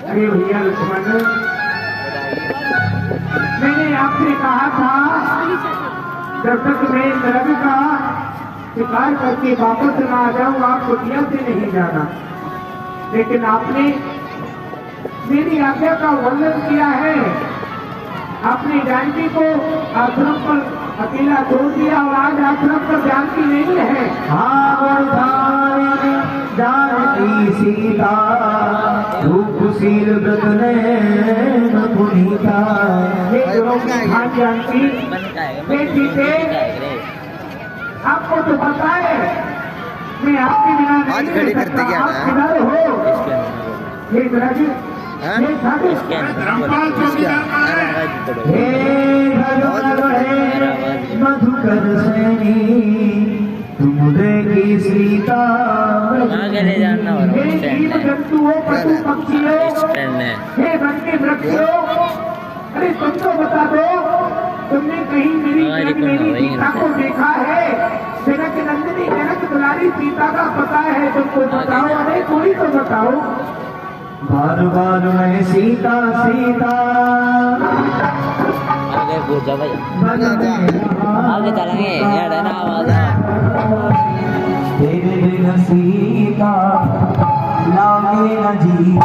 अरे भैया लक्ष्मण, मैंने आपसे कहा था जब तक मैं नरक का शिकार करके वापस न आ जाऊं आप कुटिया से नहीं जाना, लेकिन आपने मेरी आज्ञा का उल्लंघन किया है। आपने जानकी को आश्रम पर अकेला छोड़ दिया और आज आश्रम पर जानकी नहीं है। जानकी सीता रूपशील व्रत ने पुनीता। हाँ जानकी बेटी थे, आपको तो पता है मैं आपके बिना नहीं रह सकता। आप किधर हो? ये ब्रज मधुकर सैनी तुम की सीता आगे जाना जंतुओं पशु पक्षियों हे बनके वृक्षों, अरे तुम तो बता दो तुमने कहीं मेरी सीता को देखा है? जनक नंदिनी जनक दुलारी सीता का पता है तुमको? बताओ, अरे कोई तो बताओ। बार बार मैं सीता सीता आगे पूछा भाई, आगे चलेंगे यार, है ना आवाज तेरे बिन सीता लागे न जी।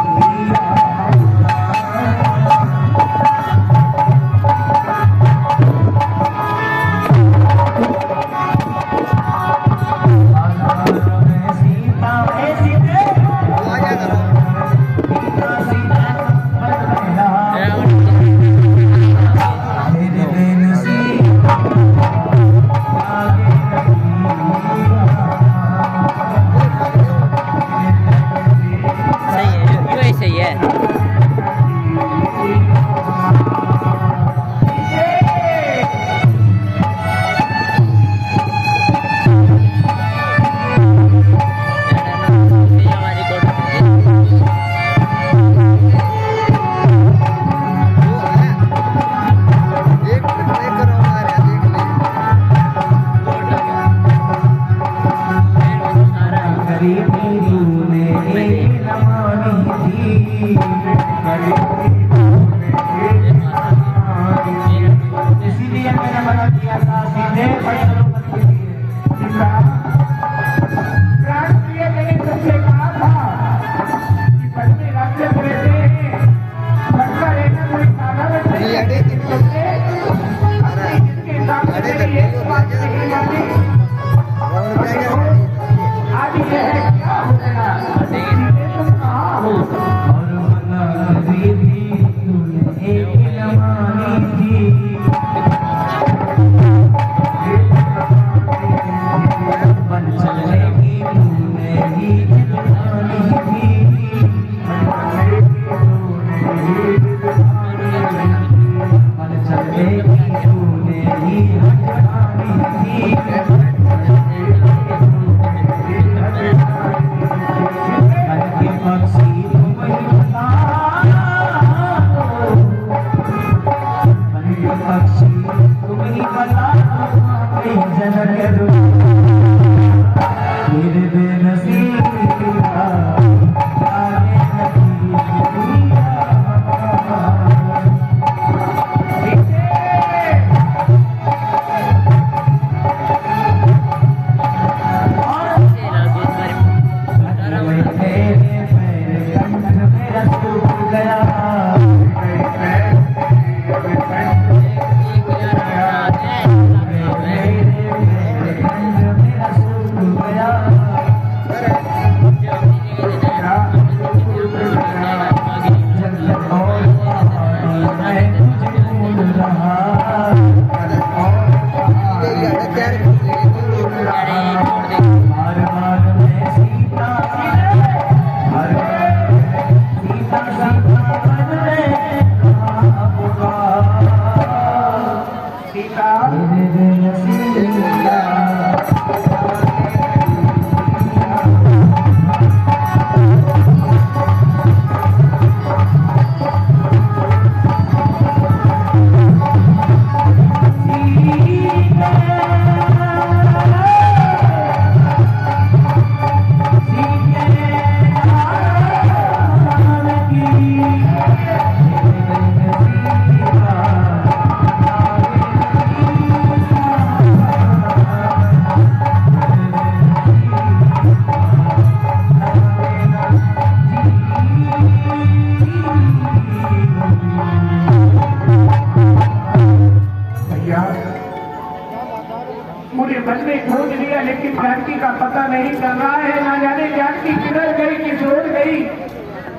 जानकी का पता नहीं चल रहा है। ना जाने जानकी किधर गई, किस ओर गई,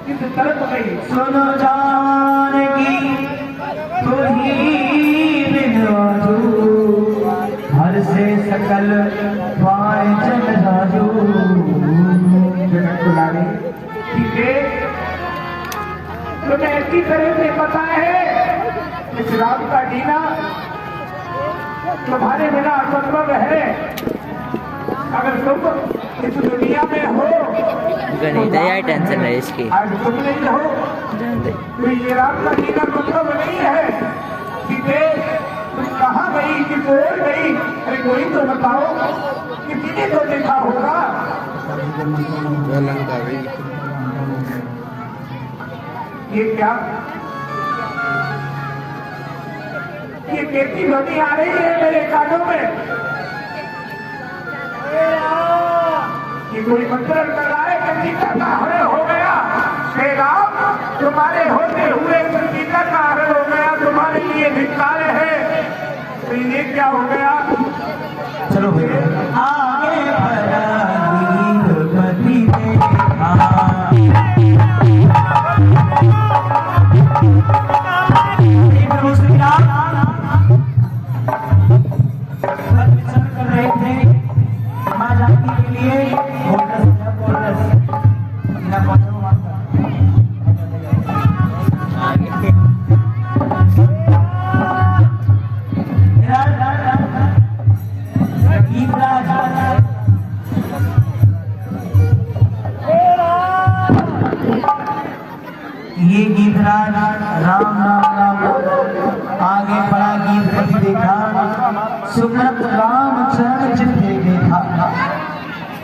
किस तरफ गई। सुनो जानकी तू ही बिन आजू, हर से सकल पाए जन राजू। जनक दुलारी, ठीक है, तुम्हें अच्छी तरह से पता है इस राम का जीना तुम्हारे बिना असंभव है। अगर तुम इस दुनिया में हो, गणित है यार, टेंशन है इसकी। आज तुम नहीं हो तो ये राम का जीना संभव नहीं है। ठीक है, तुम कहाँ गई, किस ओर गई, अरे कोई तो बताओ, किसी ने तो देखा होगा। ये क्या, ये कैसी ध्वनि आ रही है मेरे कानों में? ये कोई मंत्रण कर रहा है, किसी का हरण हो गया। हे राम, तुम्हारे होते हुए किसी का हरण हो गया, तुम्हारे लिए धिक्कार है। तो ये क्या हो गया? चलो भैया आगे बढ़ा पति कर रहे थे माँ जानकी के लिए। ये गीत राज राम राम राम आगे बड़ा गीत कभी देखा, सुमरत राम चरण चित्ते देखा।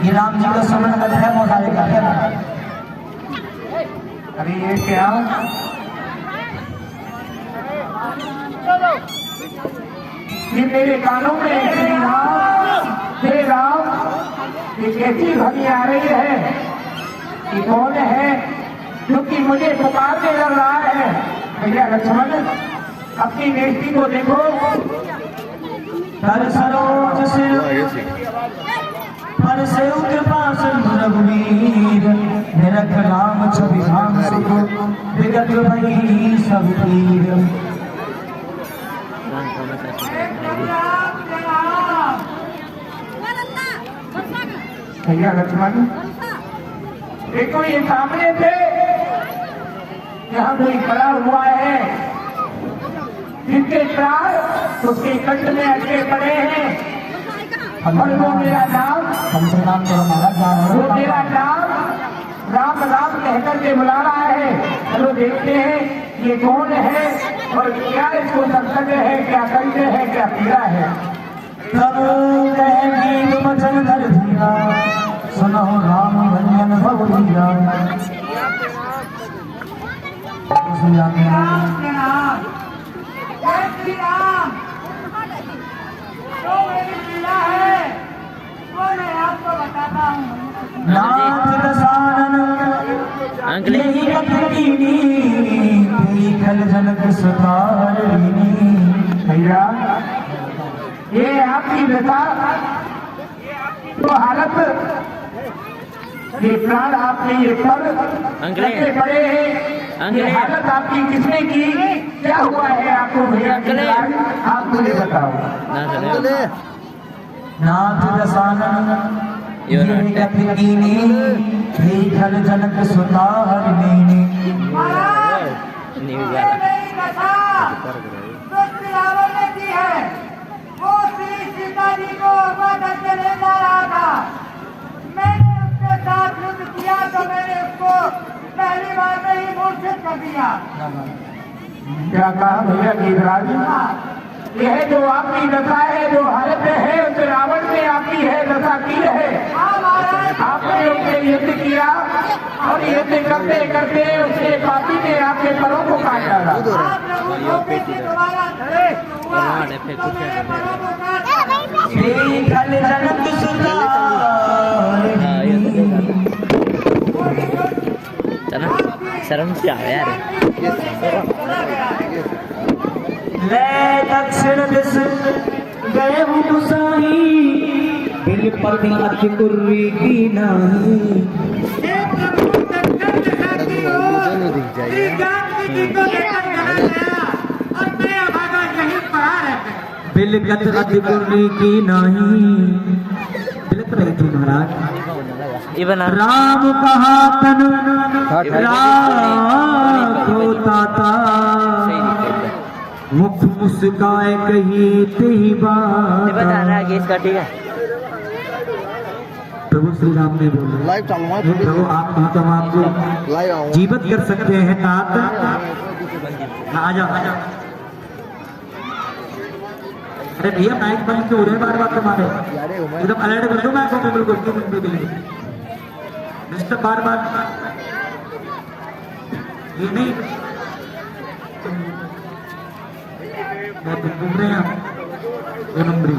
ये राम जी का सुमरन है मोसारे का है। अरे ये क्या, ये मेरे कानों में श्री राम, ये कैसी ध्वनि आ रही है? ये कौन है क्योंकि मुझे पुकारने लग रहा है? भैया लक्ष्मण, अपनी बेटी को देखो। कर सरोज से पर से के पास रघुवीर, निरख राम छवि धाम सुख, विगत भई सब पीर। भैया लक्ष्मण देखो, ये सामने थे, यहाँ कोई खड़ा हुआ है जिसके प्राण उसके कंठ में अटके पड़े हैं। और वो मेरा नाम, हमसे नाम तो हमारा जान, वो मेरा नाम राम राम कहकर के बुला रहा है। चलो देखते हैं ये कौन है और क्या इसको संकट है, क्या कंठ है, क्या पीड़ा है। तब कहेगी तुम चल धर धीरा, सुनो राम भंजन भव धीरा। नाथ दसानन यही कथकीनी, तेरी खल जनक सुतारिणी। भैया ये आपकी दशा, तो हालत, ये प्राण आपने ये पर रखे पड़े हैं, ये हालत आपकी किसने की, क्या हुआ है आपको? भैया आप मुझे बताओ। नाथ दसानन यही कथकीनी, तेरी खल जनक सुतारिणी। वो श्री सीता जी को वादा चले जा रहा था, मैंने उसके साथ युद्ध किया तो मैंने उसको पहली बार में ही मूर्छित कर दिया। क्या कहा भैया गीतराज? यह जो आपकी दशा है, जो हालत है, उस रावण ने आपकी है दशा की है। आपने उससे युद्ध किया और युद्ध करते करते उसके पापी ने आपके परों को काट डाला। शर्म से आ यार। ले दक्षिण दिस गए गुसाई, बिलपति अति कुर्री की नहीं। हे प्रभु दर्शन दिखाती हो, श्री जानकी जी को लेकर चला गया और मैं अभागा यहीं पड़ा रहता। बिलगत अति कुर्री की नहीं। बिलक रही थी महाराज। ये बना राम कहा तन राखो ताता, मुख मुस्काए कही तेही बात। ये बता रहा है कि इसका ठीक है। प्रभु श्री राम ने बोला लाइव चालू है हे प्रभु आप तो आपको लाइव आओ जीवित कर सकते हैं तात। आ जाओ आ जाओ। अरे भैया माइक बंद क्यों हो रहे हैं बार बार तुम्हारे? एकदम अलर्ट कर दो माइक को बिल्कुल डिस्टर्ब बार बार ये नहीं। बहुत घूम रहे हैं दो नंबरी।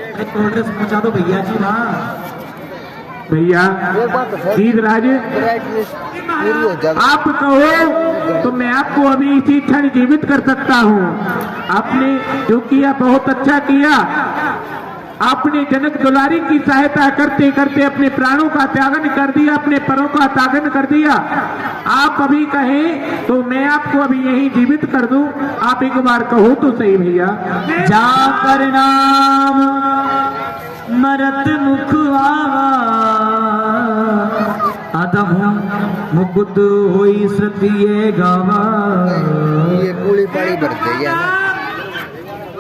अरे प्रोग्रेस पहुंचा दो भैया जी वहाँ। भैया गीतराज पूरी हो जाए। आप कहो तो मैं आपको अभी इसी क्षण जीवित कर सकता हूँ। आपने जो किया बहुत अच्छा किया। आपने जनक दुलारी की सहायता करते करते अपने प्राणों का त्यागन कर दिया, अपने परों का त्यागन कर दिया। आप अभी कहें तो मैं आपको अभी यहीं जीवित कर दूं। आप एक बार कहो तो सही भैया। जाकर नाम मरत मुख आवा, अदम मुकुट होई श्रुतिये गावा। ये पूरी पारी बढ़ते है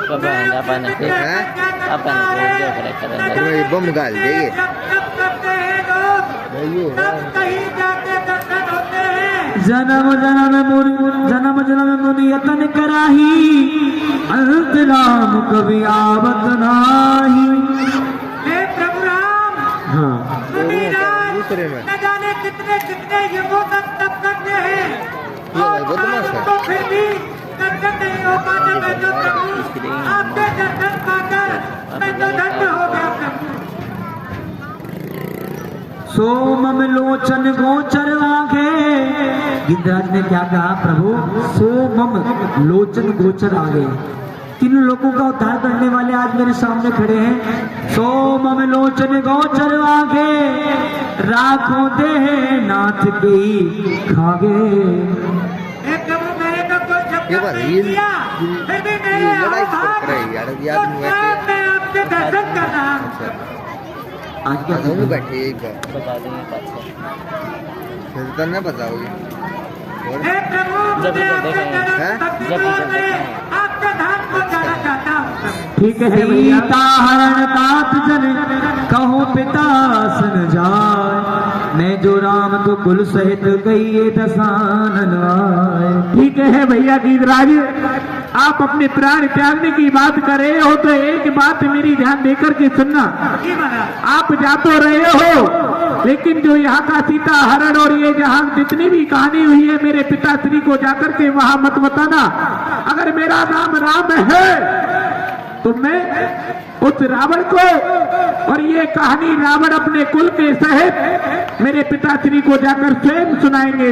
कब आएगा अपन फिर हैं? अपन जो करे करेंगे। तो ये बम गाल देंगे जब करते हैं लोग तब कहीं जाके दर्शन होते हैं। जन्म जन्म मुनि यतन कराही, अंत राम कभी आवत नाही। हे प्रभु राम, हाँ मुनिराज दूसरे में न जाने कितने कितने युगों तक तप करते हैं और बदमाश है। उनको फिर भी दर्शन नहीं हो पाते। मैं तो प्रभु आपके दर्शन पाकर मैं तो धन्य हो गया प्रभु। सोमम लोचन गोचर आगे। गिरिराज ने क्या कहा प्रभु? सोमम लोचन गोचर आगे। तीन लोगों का उद्धार करने वाले आज मेरे सामने खड़े हैं। सोमम लोचन गोचर आगे, राखो दे नाथ की खागे। हे प्रभु मैंने तो कोई शब्द ये बात नहीं ये किया, फिर भी मेरे लड़ाई हाथ कर रही यार ये आदमी मैं आपके दर्शन कर रहा हूँ। आज क्या दोनों बैठे एक बार बता देंगे पाछे। फिर तो न बताओगे और हे प्रभु जब मैं जब आपके देखेंगे। चरण जब भक्ति जब में देखेंगे। आपके धाम को जाना चाहता हूँ प्रभु। ठीक है भैया। सीता हरण तात जन कहो पिता सन जाय, मैं जो राम तो कुल सहित गई दसानन आए। ठीक है भैया गीतराज, आप अपने प्राण त्यागने की बात कर रहे हो तो एक बात मेरी ध्यान देकर के सुनना। जी महाराज। आप जा तो रहे हो, लेकिन जो यहाँ का सीता हरण और ये जहाँ जितनी भी कहानी हुई है मेरे पिताश्री को जाकर के वहां मत बताना। अगर मेरा नाम राम है तो मैं उस रावण को और ये कहानी रावण अपने कुल के सहित मेरे पिताश्री को जाकर स्वयं सुनाएंगे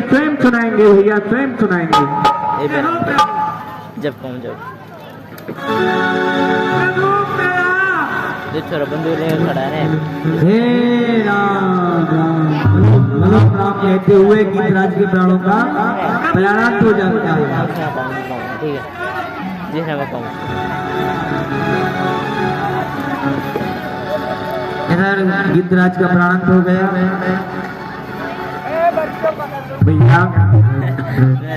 भैया, स्वयं सुनाएंगे। ये बना जब कहूँ जब प्रभु प्रणाम। जो छोरा बंदूक लेकर खड़ा है। हे राम राम राम राम कहते हुए गिरिराज के प्राणों का प्रयाणांत हो जाता है। जिसने पाऊँ ठीक है, जिसने मैं कहूँ। इधर गिरिराज का प्राणांत हो गया। भैया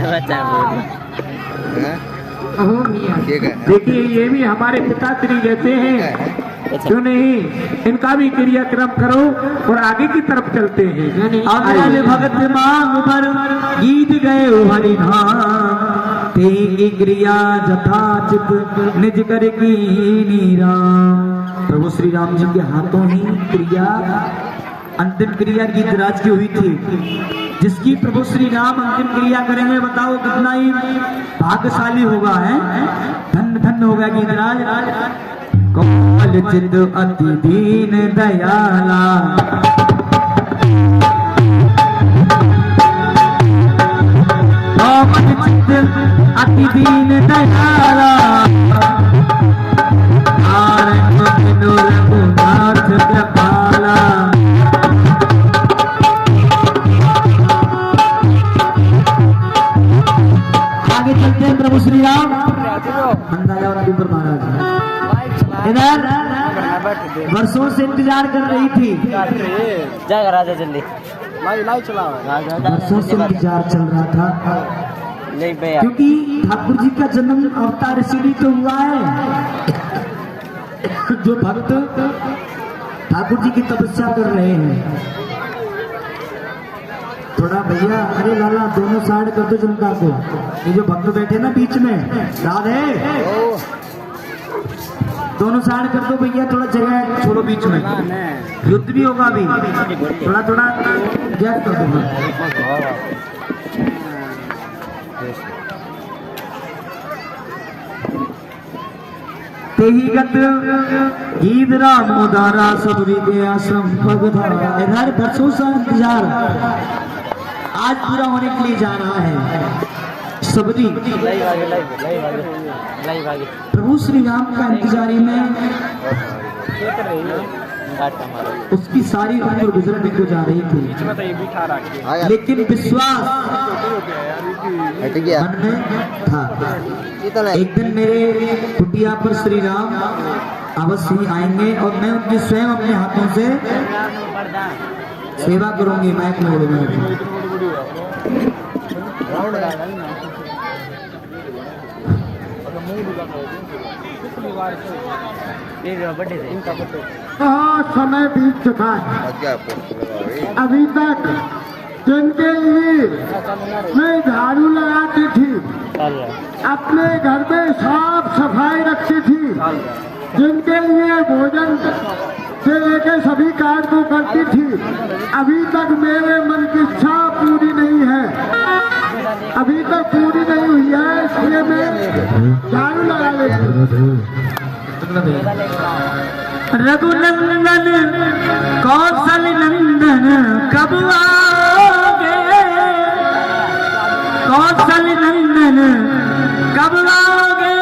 बच्चा बोल हैं? ओहो मियां, ठीक है देखिए ये भी हमारे पिताश्री जैसे हैं, क्यों नहीं इनका भी क्रियाक्रम करो और आगे की तरफ चलते हैं। अगल भगत मांग पर गीत गए हरि धाम, तेरी क्रिया जथाचित निज कर कीनी राम। प्रभु श्री राम जी के हाथों ही क्रिया, अंतिम क्रिया गीतराज की हुई थी, जिसकी प्रभु श्री राम अंतिम क्रिया करेंगे। बताओ कितना ही भाग्यशाली होगा, है धन्य धन्य होगा गीतराज। कौल चित अति दीन दयाला, कौल चित अति अति दीन दयाला रघुनाथ कृपाला। आगे चलते हैं प्रभु श्री राम अंदाजा और अभिपर महाराज इधर वर्षों से इंतजार कर रही थी। जाएगा राजा जल्दी वर्षों से इंतजार चल रहा था ले भैया क्योंकि ठाकुर जी का जन्म अवतार इसीलिए तो हुआ है। जो भक्त ठाकुर जी की तपस्या कर रहे हैं। थोड़ा भैया अरे लाला दोनों साइड कर दो जनता को। ये जो भक्त बैठे ना बीच में राधे दोनों साइड कर दो भैया। थोड़ा जगह छोड़ो बीच में युद्ध भी होगा अभी। थोड़ा थोड़ा गैप कर दो। तेही गत गीत राम उदारा सबरी के आश्रम पगधारा। इधर वर्षों से इंतजार आज पूरा होने के लिए जा रहा है। सबरी प्रभु श्री राम का इंतजारी में उसकी सारी उम्र गुजरने को जा रही थी लेकिन विश्वास मन में था। एक दिन मेरे कुटिया पर श्री राम अवश्य ही आएंगे और मैं उनकी स्वयं अपने हाथों से सेवा करूंगी। माइक में बोलूंगा समय बीत चुका है। अभी तक जिनके लिए मैं झाड़ू लगाती थी, अपने घर में साफ सफाई रखती थी, जिनके लिए भोजन से लेकर सभी कार्य को करती थी, अभी तक मेरे मन की इच्छा पूरी नहीं है। अभी तक पूरी नहीं हुई है, इसलिए मैं झाड़ू लगा लेती हूँ। रघुनंदन कौशल नंदन कब आओगे। कौशल नंदन कब आओगे।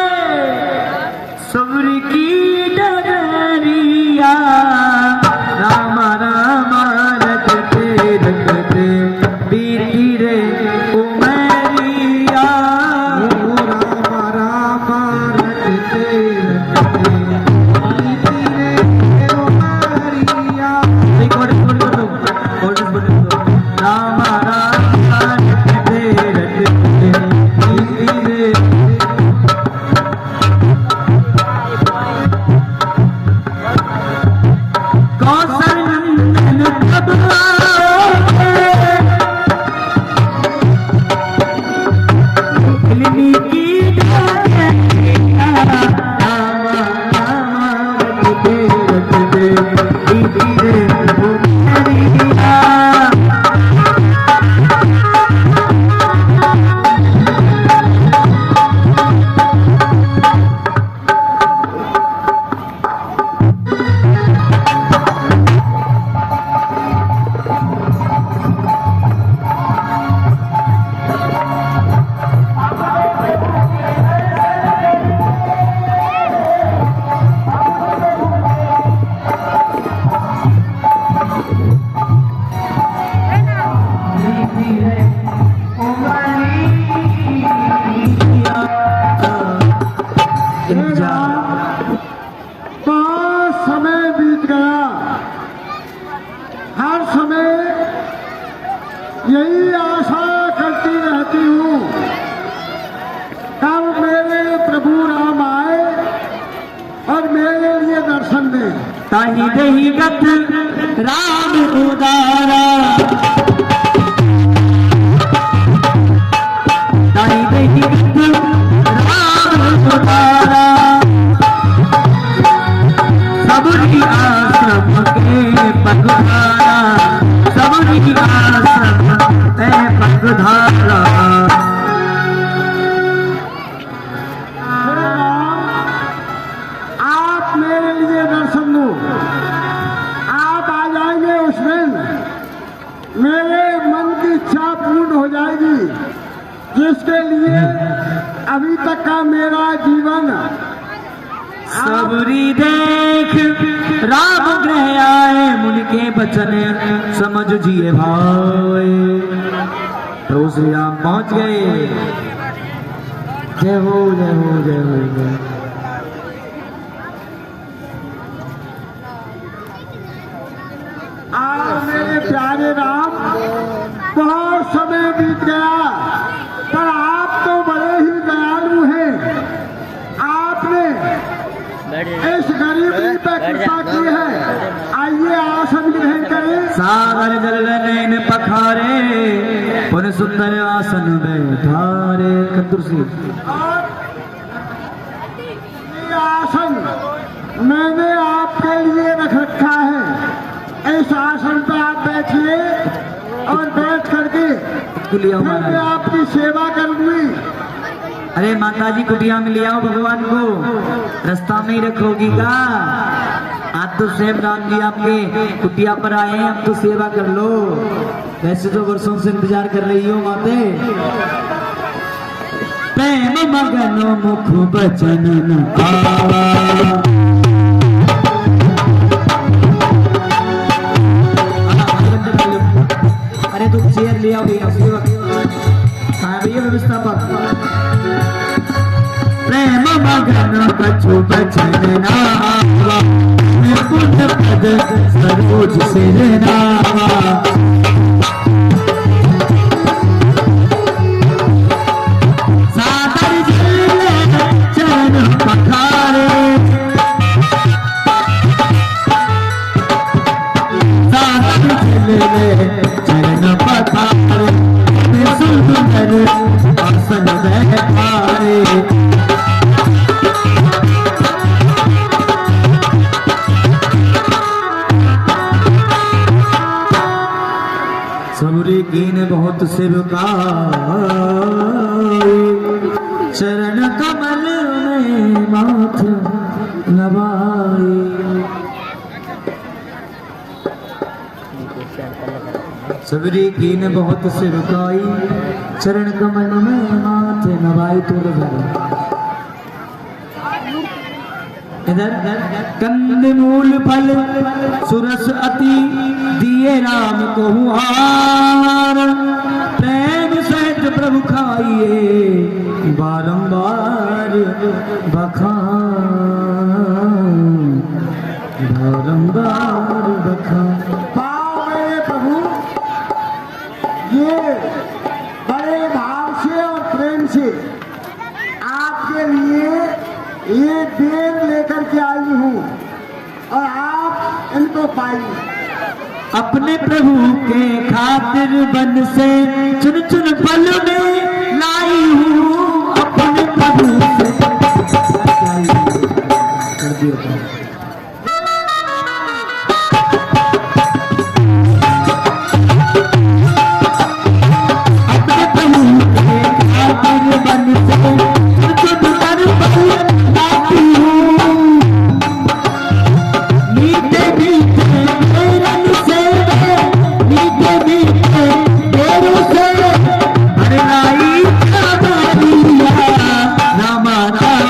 सबरी की डगरिया राम राम रटते रटते बीती रे उमरिया। राम राम रटते रटते यही आशा करती रहती हूँ कब मेरे प्रभु राम आए और मेरे लिए दर्शन दे। ताही दही गत राम उदारा। ताही दही गत राम उदारा। सबरी आश्रम के पगधारा। सबरी आश्रम के पगधारा। आप मेरे लिए दर्शन दो। आप आ जाएंगे उस दिन मेरे मन की इच्छा पूर्ण हो जाएगी जिसके लिए अभी तक का मेरा जीवन सबरी देख राम ग्रह आए मुनि के बचन समझ जिए भाई। प्रभु श्री राम पहुंच गए। जय हो जय हो जय हो जय। मेरे प्यारे राम, बहुत समय बीत गया, पर आप तो बड़े ही दयालु हैं। आपने इस गरीबी पर कृपा की है। आइए आसन ग्रहण करें। सागर जल नैन पखारे पुन सुंदर आसन बैठारे। खतुरसी और ये आसन मैंने आपके लिए रख रखा है। इस आसन पर आप बैठिए और बैठ करके फिर मैं आपकी सेवा करूंगी। अरे माता जी कुटिया में ले आओ भगवान को, रास्ता में ही रखोगी का। आज तो सेम राम जी आपके कुटिया पर आए हैं, अब तो सेवा कर लो। वैसे तो वर्षों से इंतजार कर रही हो माते। प्रेम मगनो मुख बचन न आवा। अरे तुम चेयर ले आओ भैया, हाँ भैया व्यवस्थापक। प्रेम मगन बचु बचन नावा, पुण्य पद सरोज सिर नावा। सादर जल चरण पखारे, सादर जल चरण पखारे, सुंदर आसन बैठारे। सबरी कीन बहुत सेवकाई, चरण कमल में माथ नवाई। सबरी कीन बहुत सेवकाई, चरण कमल में माथ नवाई। तो इधर कंद मूल फल सुरस अति दिए राम को हार। प्रेम सहित प्रभु खाइए बारंबार बखान, बारंबार बखान। पाओ मेरे प्रभु, ये बड़े भाव से और प्रेम से आपके लिए ये बेर लेकर के आई हूँ और आप इनको पाइए। अपने प्रभु के खातिर बन से चुन चुन फल में लाई हूँ। अपने प्रभु से कर दिया। अपने प्रभु के खातिर बन से चुन चुन फल लाई हूँ। मीठे मीठे रंग से, मीठे मीठे पेड़ों से भरलाई कमरिया। रामा रामा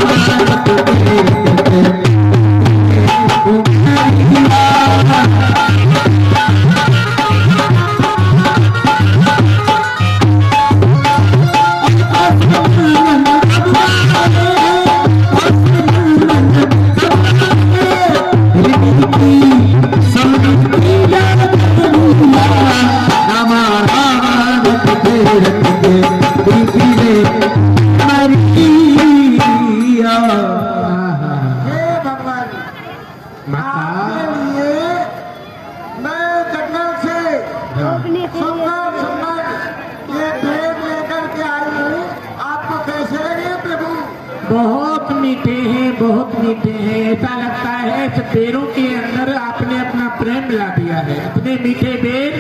बहुत मीठे हैं, बहुत मीठे हैं। ऐसा लगता है इस बेरों के अंदर आपने अपना प्रेम मिला दिया है। अपने मीठे बेर,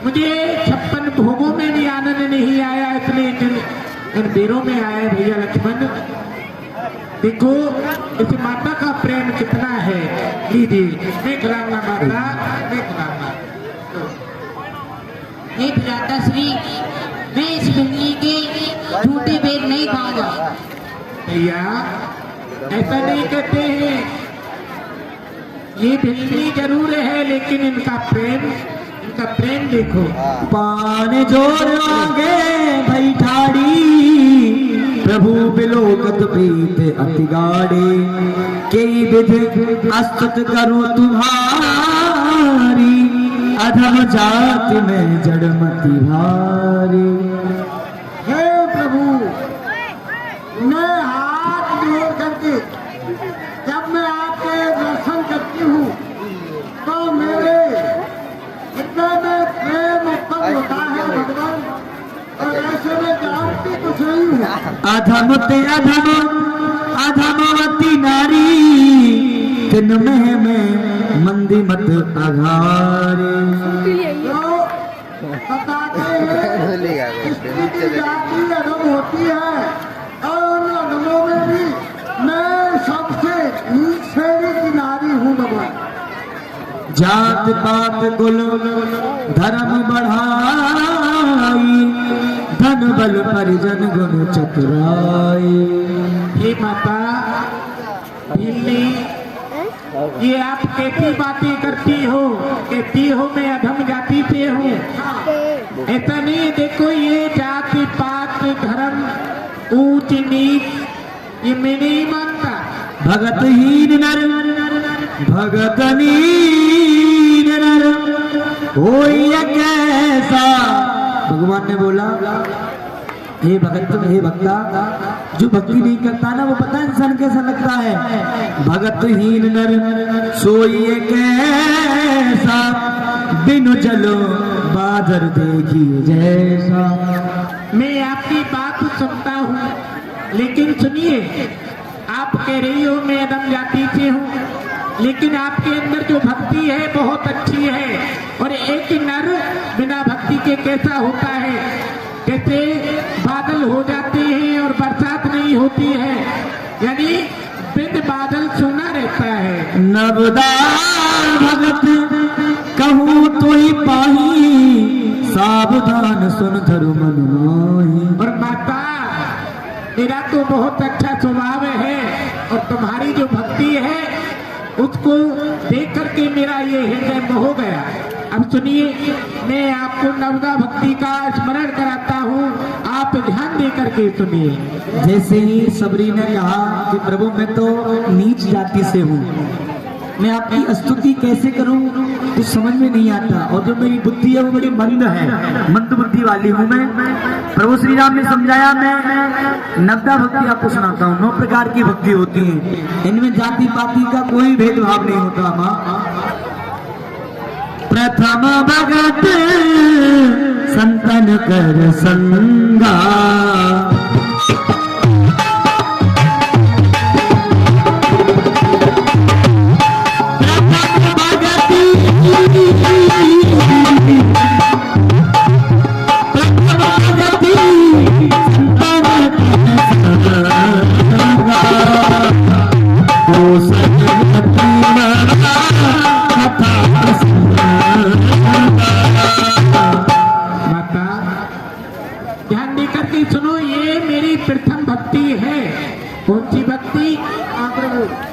मुझे 56 भोगों में भी आनंद नहीं आया, इतने इन बेरों में आया भैया लक्ष्मण। देखो इस माता का प्रेम कितना है। लीजिए मैं खिलाऊंगा माता, मैं खिलाऊंगा। हे भ्राता श्री, मैं इस बंदी के झूठे बेर नहीं नहीं खाऊंगा। भैया ऐसा नहीं कहते हैं, ये भिल्ली जरूर है लेकिन इनका प्रेम देखो। पान जोर आगे भई ठाड़ी प्रभु बिलोकत प्रीत अति गाड़ी कई विध अस्तुत करूं तुम्हारी अधम जाति में जड़मति भारी। हे प्रभु, मैं हाथ जोड़ करके जब मैं आपके दर्शन करती हूँ तो मेरे इतना में प्रेम उत्पन्न होता है भगवान, और ऐसे में जानती कुछ नहीं हूँ। अधम ते अधम अधमवती नारी तिन में मंदी मत अघारे। तो बताते हैं बोलेगा स्त्री की जाति अधम होती है और उन अधमों में भी मैं सबसे नीच श्रेणी की नारी हूँ भगवान। जात पात कुल धर्म बढ़ाई धन बल परिजन गुण चतुराई। ये माता भिल्ली, ये आप कैसी बातें करती हो मैं अधम जाति से हूँ। ऐसा नहीं, देखो ये जाति पात धर्म ऊंच नीच ये मैं नहीं मानता। भगतहीन नर भगतहीन नर होई कैसा। भगवान ने बोला हे भगत हे भक्ता, जो भक्ति नहीं करता ना वो पता इंसान कैसा लगता है। भगतहीन नर सोई कैसा बिनु जलो बादर देखी जैसा। मैं आपकी बात सुनता हूँ लेकिन सुनिए, आप कह रही हो मैं अधम जाति से हूँ, लेकिन आपके अंदर जो भक्ति है बहुत अच्छी है। और एक नर बिना भक्ति के कैसा होता है, जैसे बादल हो जाते हैं और बरसात नहीं होती है, यानी बिन बादल सोना रहता है। नवदार भगत कहूँ तो ही पाही सावधान सुन धरु मन माही। और माता मेरा तो बहुत अच्छा स्वभाव है और तुम्हारी जो भक्ति है उसको देख करके मेरा ये हृदय हो गया। अब सुनिए, मैं आपको नवदा भक्ति का स्मरण कराता हूँ, आप ध्यान दे करके सुनिए। जैसे ही सबरी ने कहा कि प्रभु मैं तो नीच जाति से हूँ, मैं आपकी स्तुति कैसे करूं कुछ समझ में नहीं आता, और जो मेरी बुद्धि है वो बड़ी मंद है, मंद बुद्धि वाली हूं मैं। प्रभु श्री राम ने समझाया, मैं नवदा भक्ति आपको सुनाता हूँ। 9 प्रकार की भक्ति होती है, इनमें जाति पाति का कोई भेदभाव नहीं होता। माँ प्रथम भगत संतन कर संगा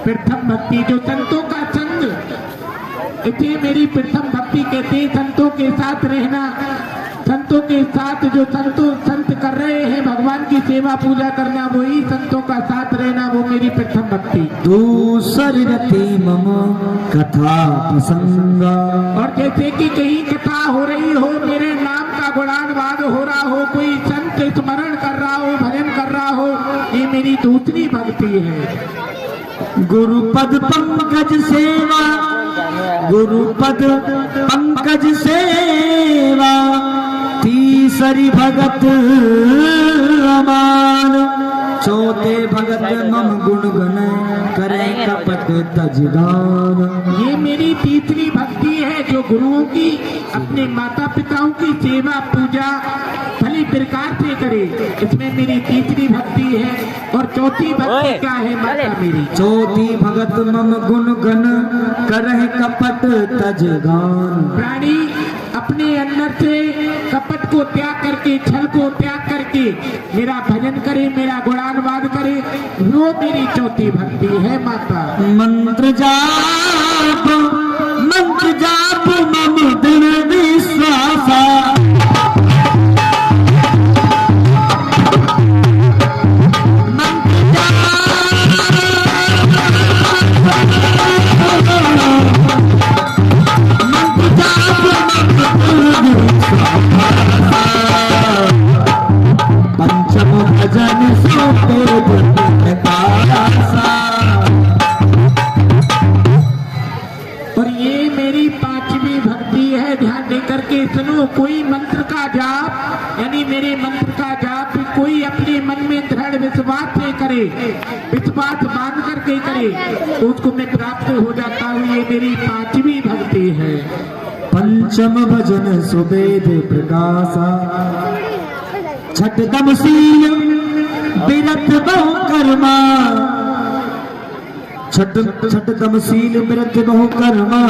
प्रथम भक्ति जो संतों का संग, इसे मेरी प्रथम भक्ति कहते हैं। संतों के साथ रहना, संतों के साथ जो संत कर रहे हैं भगवान की सेवा पूजा करना, वही संतों का साथ रहना, वो मेरी प्रथम भक्ति। दूसरी रति मम कथा प्रसंगा। और जैसे कि कहीं कथा हो रही हो, मेरे नाम का गुणानुवाद हो रहा हो, कोई संत स्मरण कर रहा हो, भजन कर रहा हो, ये मेरी दूसरी भक्ति है। गुरुपद पंकज सेवा, गुरुपद पंकज सेवा, तीसरी भगत अमान, चौथे भगत मम गुण गण करे कपट तजगान। ये मेरी तीसरी भक्ति है, जो गुरुओं की, अपने माता पिताओं की सेवा पूजा भली प्रकार से करे, इसमें मेरी तीसरी भक्ति है। और चौथी भक्ति क्या है माता मेरी? चौथी भगत मम गुण गण करे कपट तजगान। प्राणी अपने अंदर से कपट को त्याग करके, छल को त्याग करके मेरा भजन करे, मेरा गुणानुवाद करे, वो मेरी चौथी भक्ति है माता। मंत्र जाप मम दृढ़ विश्वासा, पंचम भजन सो और ये मेरी पांचवी भक्ति है। ध्यान देकर के सुनो। कोई मंत्र का जाप, यानी मेरे मंत्र का जाप कोई अपने मन में दृढ़ विश्वास से करे, विश्वास बांध करके करे, तो उसको मैं प्राप्त हो जाता हूँ। ये मेरी पांचवी भक्ति है। पंचम भजन सुवेद प्रकाशा, छठदम शील विरत बहु कर्मा, छठदम शील विरत बहु कर्मा,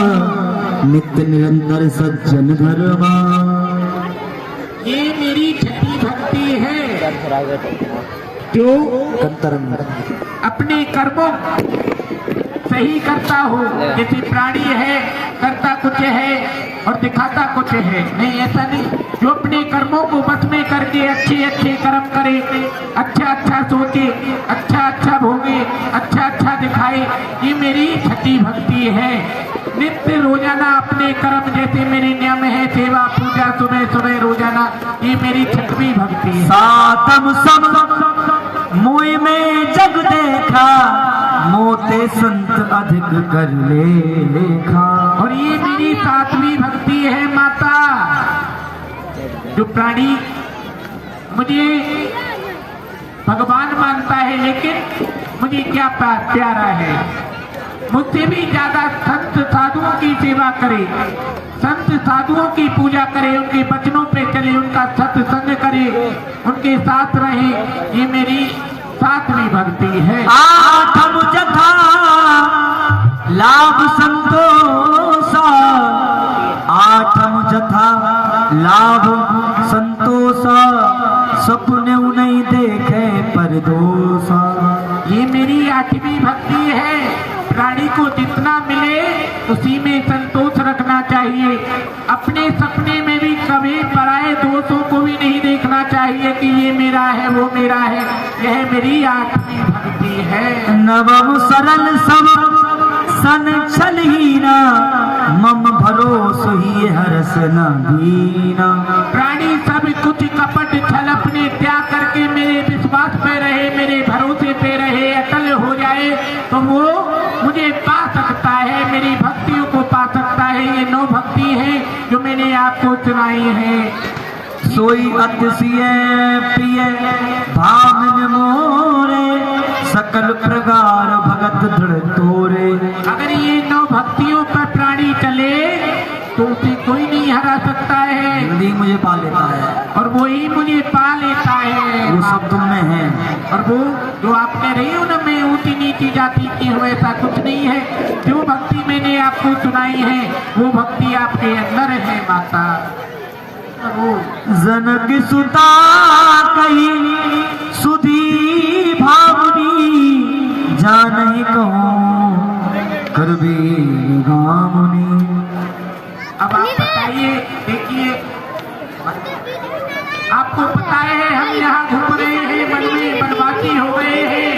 नित्य निरंतर सज्जन धर्मा। ये मेरी छठी भक्ति है जो अपने कर्मों सही करता हूँ। जैसे प्राणी है, करता कुछ है और दिखाता कुछ है, नहीं ऐसा नहीं। जो अपने कर्मों को बस में करके अच्छे अच्छे कर्म करे, अच्छा अच्छा सोचे, अच्छा अच्छा भोगे, अच्छा अच्छा दिखाए, ये मेरी छठी भक्ति है। नित्य रोजाना अपने कर्म, जैसे मेरे नियम है सेवा पूजा सुबह सुबह रोजाना, ये मेरी छठवीं भक्ति है। सातम सब मोय में जग देखा, मोते संत अधिक कर लेखा। और ये मेरी सातवीं भक्ति है माता। जो प्राणी मुझे भगवान मानता है, लेकिन मुझे क्या प्यारा है, मुझसे भी ज्यादा संत साधुओं की सेवा करे, संत साधुओं की पूजा करे, उनके वचनों पे चले, उनका सत्संग करे, उनके साथ रहे, ये मेरी सातवीं भक्ति है। आठम जथा लाभ संतोषा, आठम जथा लाभ संतोषा, सपने नहीं देखे पर दोषा। ये मेरी आठवीं भक्ति है। प्राणी को जितना मिले उसी में संतोष रखना चाहिए। अपने सपने में भी कभी पराये दोषों को भी नहीं देखना चाहिए कि ये मेरा है वो मेरा है। यह मेरी आठवीं भक्ति है। नवम सरल सब सन छल हीना, मम भरोस ही हरस न दीना। प्राणी सब कुछ कपट छल अपने त्याग करके मेरे विश्वास पे रहे, मेरे भरोसे पे रहे, अटल हो जाए तो वो मुझे पा सकता है, मेरी भक्तियों को पा सकता है। ये 9 भक्ति है जो मैंने आपको सुनाई है। सोई अतिशय प्रिय भामिन मोरे, सकल प्रकार भगत दृढ़ तोरे। अगर ये 9 भक्तियों पर प्राणी चले तो उसे कोई नहीं हरा सकता है, यदि मुझे पा लेता है और वो ही मुझे पा लेता है। वो सब तुम में है। और वो जो आप कह रही हो ना, मैं ऊंची नीची जाति की हूँ, ऐसा कुछ नहीं है। जो भक्ति मैंने आपको सुनाई है वो भक्ति आपके अंदर है माता। जनक सुता कही सुधी भावनी, जानहि कहूँ करबी गामुनी। अब आप बताइए, देखिए आपको पता है हम यहाँ घूम रहे हैं, वन में वनवासी हो गए हैं,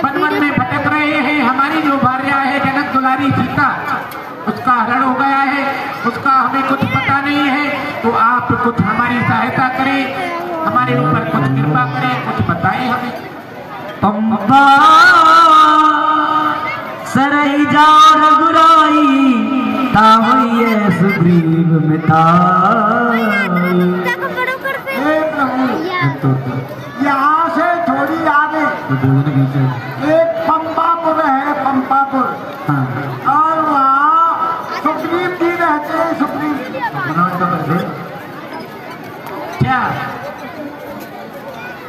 वन में भटक रहे हैं। हमारी जो भार्या है जनक दुलारी सीता, उसका हरण हो गया है, उसका हमें कुछ पता नहीं है। तो आप कुछ हमारी सहायता करें, हमारे ऊपर कुछ कृपा करें, कुछ बताएं हमें। पंपा सरई जाओ रघुराई, तावैये सुग्रीव मिताई। हे प्रभु, यहाँ से थोड़ी आगे एक पंपापुर है, पंपापुर, और वहाँ सुग्रीव जी रहते हैं। सुग्रीव क्या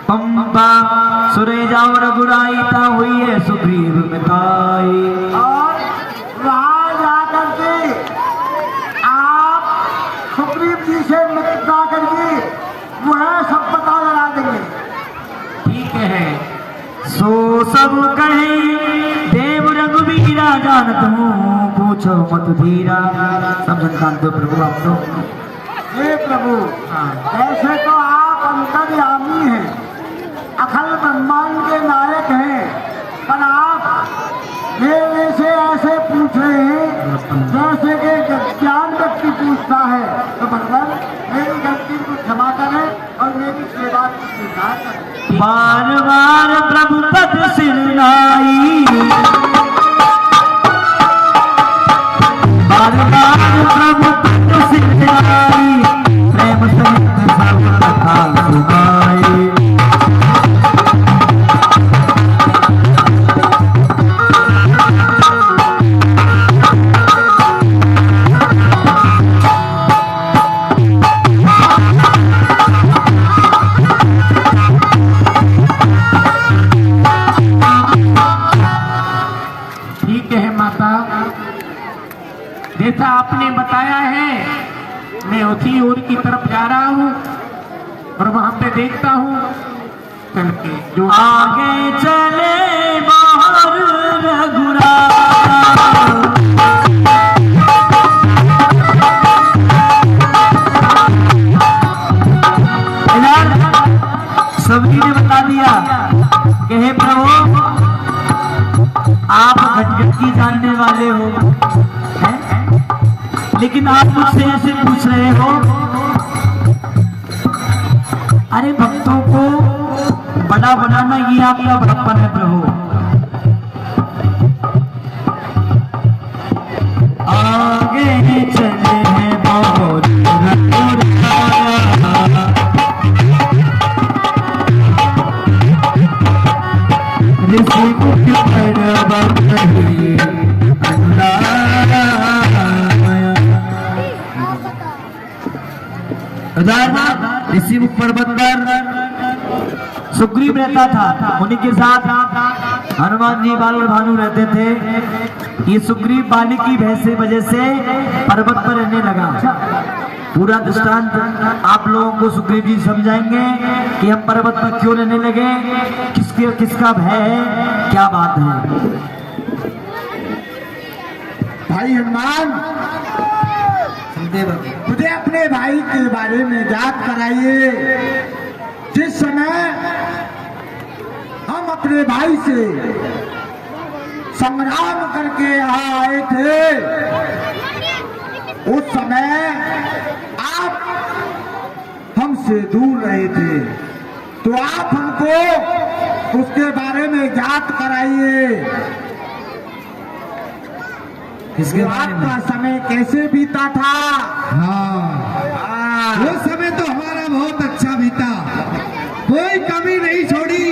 पंपा सुरे जाओ रघुराई, तावैये सुग्रीव मिताई। और वहाँ जाकर के आप सुग्रीव जल्दी से मिटा करके वो है सब पता लगा देंगे। ठीक है। सो सब कहे देव रघुवीरा जानत हूँ पूछो मत धीरा। सब जनता दो प्रभु आप तो। हे प्रभु, ऐसे तो आप अंतर्यामी हैं, अखिल ब्रह्मांड के नायक हैं, पर आप मेरे से ऐसे पूछ रहे हैं जैसे कि ज्ञान व्यक्ति पूछता है। तो भगवान मेरी गलती को क्षमा करें और मेरी सेवा को स्वीकार करें। बार बार प्रभु पद सिरनाई, बार बार प्रभु पद सिरनाई, प्रेम सहित सब कथा सुनाई। जैसा आपने बताया है मैं उसी ओर की तरफ जा रहा हूँ और वहां पे देखता हूँ चल के जो आगे चले बाहर रघुरा। सभी ने बता दिया कि हे प्रभु आप घटघट की जानने वाले हो, लेकिन आप मुझसे ऐसे पूछ रहे हो। अरे भक्तों को बड़ा बनाना ये आपका बड़प्पन है प्रभु। आगे चले हैं बहुत ऋषि मुख्य ऋषि मुख पर्वत पर सुग्रीव रहता था, उन्हीं के साथ हनुमान जी बाल और भानु रहते थे। ये सुग्रीव बाली की भय से वजह से पर्वत पर रहने लगा। पूरा दृष्टांत आप लोगों को सुग्रीव जी समझाएंगे कि हम पर्वत पर क्यों रहने लगे, किसका भय है, क्या बात है। भाई हनुमान, मुझे अपने भाई के बारे में याद कराइए। जिस समय हम अपने भाई से संग्राम करके यहाँ आए थे, उस समय आप हमसे दूर रहे थे, तो आप हमको उसके बारे में याद कराइए। इसके बारे में आपका समय कैसे बीता था? वो समय तो हमारा बहुत अच्छा बीता, कोई कमी नहीं छोड़ी।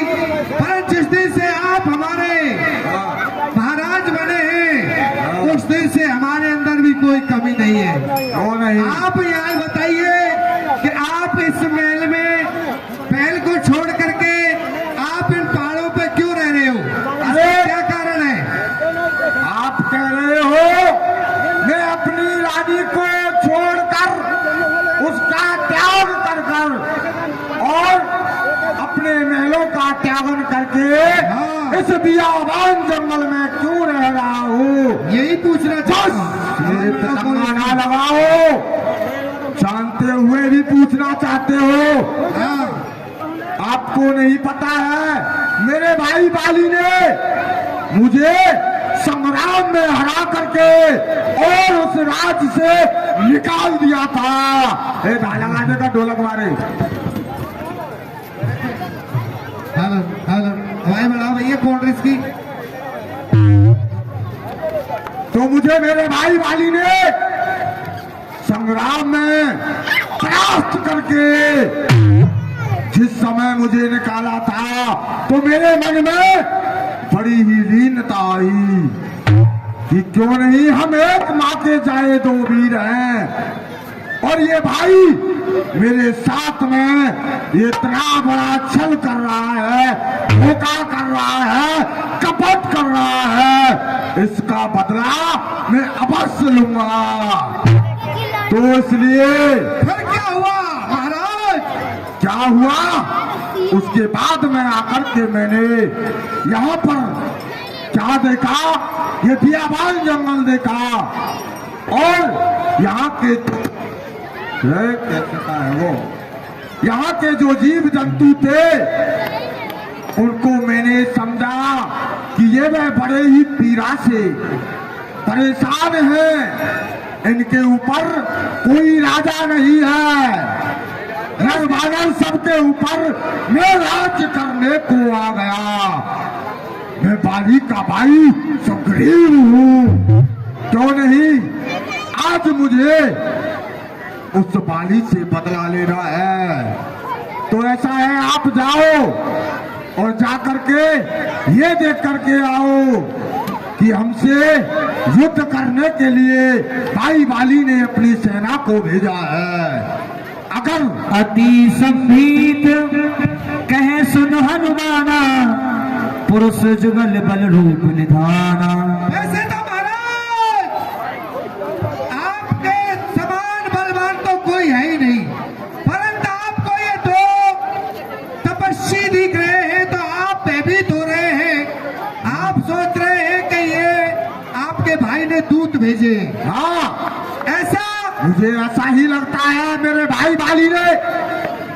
पर जिस दिन से आप हमारे महाराज बने हैं, उस दिन से हमारे अंदर भी कोई कमी नहीं है। वो नहीं। आप यहाँ बताइए कि आप इस महल में महल को छोड़ करके आप इन पहाड़ों पे क्यों रह रहे हो? अरे क्या कारण है? आप कह रहे हो मैं अपनी रानी को छोड़कर उसका त्याग कर और अपने महलों का त्यागन करके इस बियाबान जंगल में क्यों रह रहा हूँ? यही पूछना मेरे पे तमन्ना ना लगाओ, जानते हुए भी पूछना चाहते हो। आपको नहीं पता है मेरे भाई बाली ने मुझे संग्राम में हरा करके और उस राज्य से निकाल दिया था। हे भाला गाने का ढोलक मारे। हेलो हेलो, हवाई बढ़ाओ भैया, कौन ड्रेस की? तो मुझे मेरे भाई बाली ने संग्राम में परास्त करके जिस समय मुझे निकाला था, तो मेरे मन में बड़ी ही लीनता आई कि क्यों नहीं हम एक माँ के जाए दो वीर हैं। और ये भाई मेरे साथ में इतना बड़ा छल कर रहा है, धोखा कर रहा है, कपट कर रहा है, इसका बदला मैं अवश्य लूंगा। तो इसलिए फिर क्या क्या हुआ, उसके बाद में आकर के मैंने यहाँ पर क्या देखा, ये बियाबान जंगल देखा और यहाँ के कैसा है वो, यहाँ के जो जीव जंतु थे उनको मैंने समझा कि ये वे बड़े ही पीड़ा से परेशान हैं, इनके ऊपर कोई राजा नहीं है, नर बानर सबके ऊपर मैं राज्य करने को आ गया, मैं बाली का भाई सुग्रीव हूँ, क्यों नहीं आज मुझे उस बाली से बदला लेना है। तो ऐसा है, आप जाओ और जाकर के ये देख करके आओ कि हमसे युद्ध करने के लिए भाई बाली ने अपनी सेना को भेजा है। अगर अति संभीत कहे सुन हनुमाना, पुरुष जुगल बल रूप निधाना। वैसे तो महाराज आपके समान बलवान तो कोई है ही नहीं, परंतु आपको ये दो तपस्वी दिख रहे हैं तो आप भयभीत हो रहे हैं, आप सोच रहे हैं कि ये आपके भाई ने दूत भेजे। हाँ, ऐसा मुझे ऐसा ही लगता है, मेरे भाई बाली ने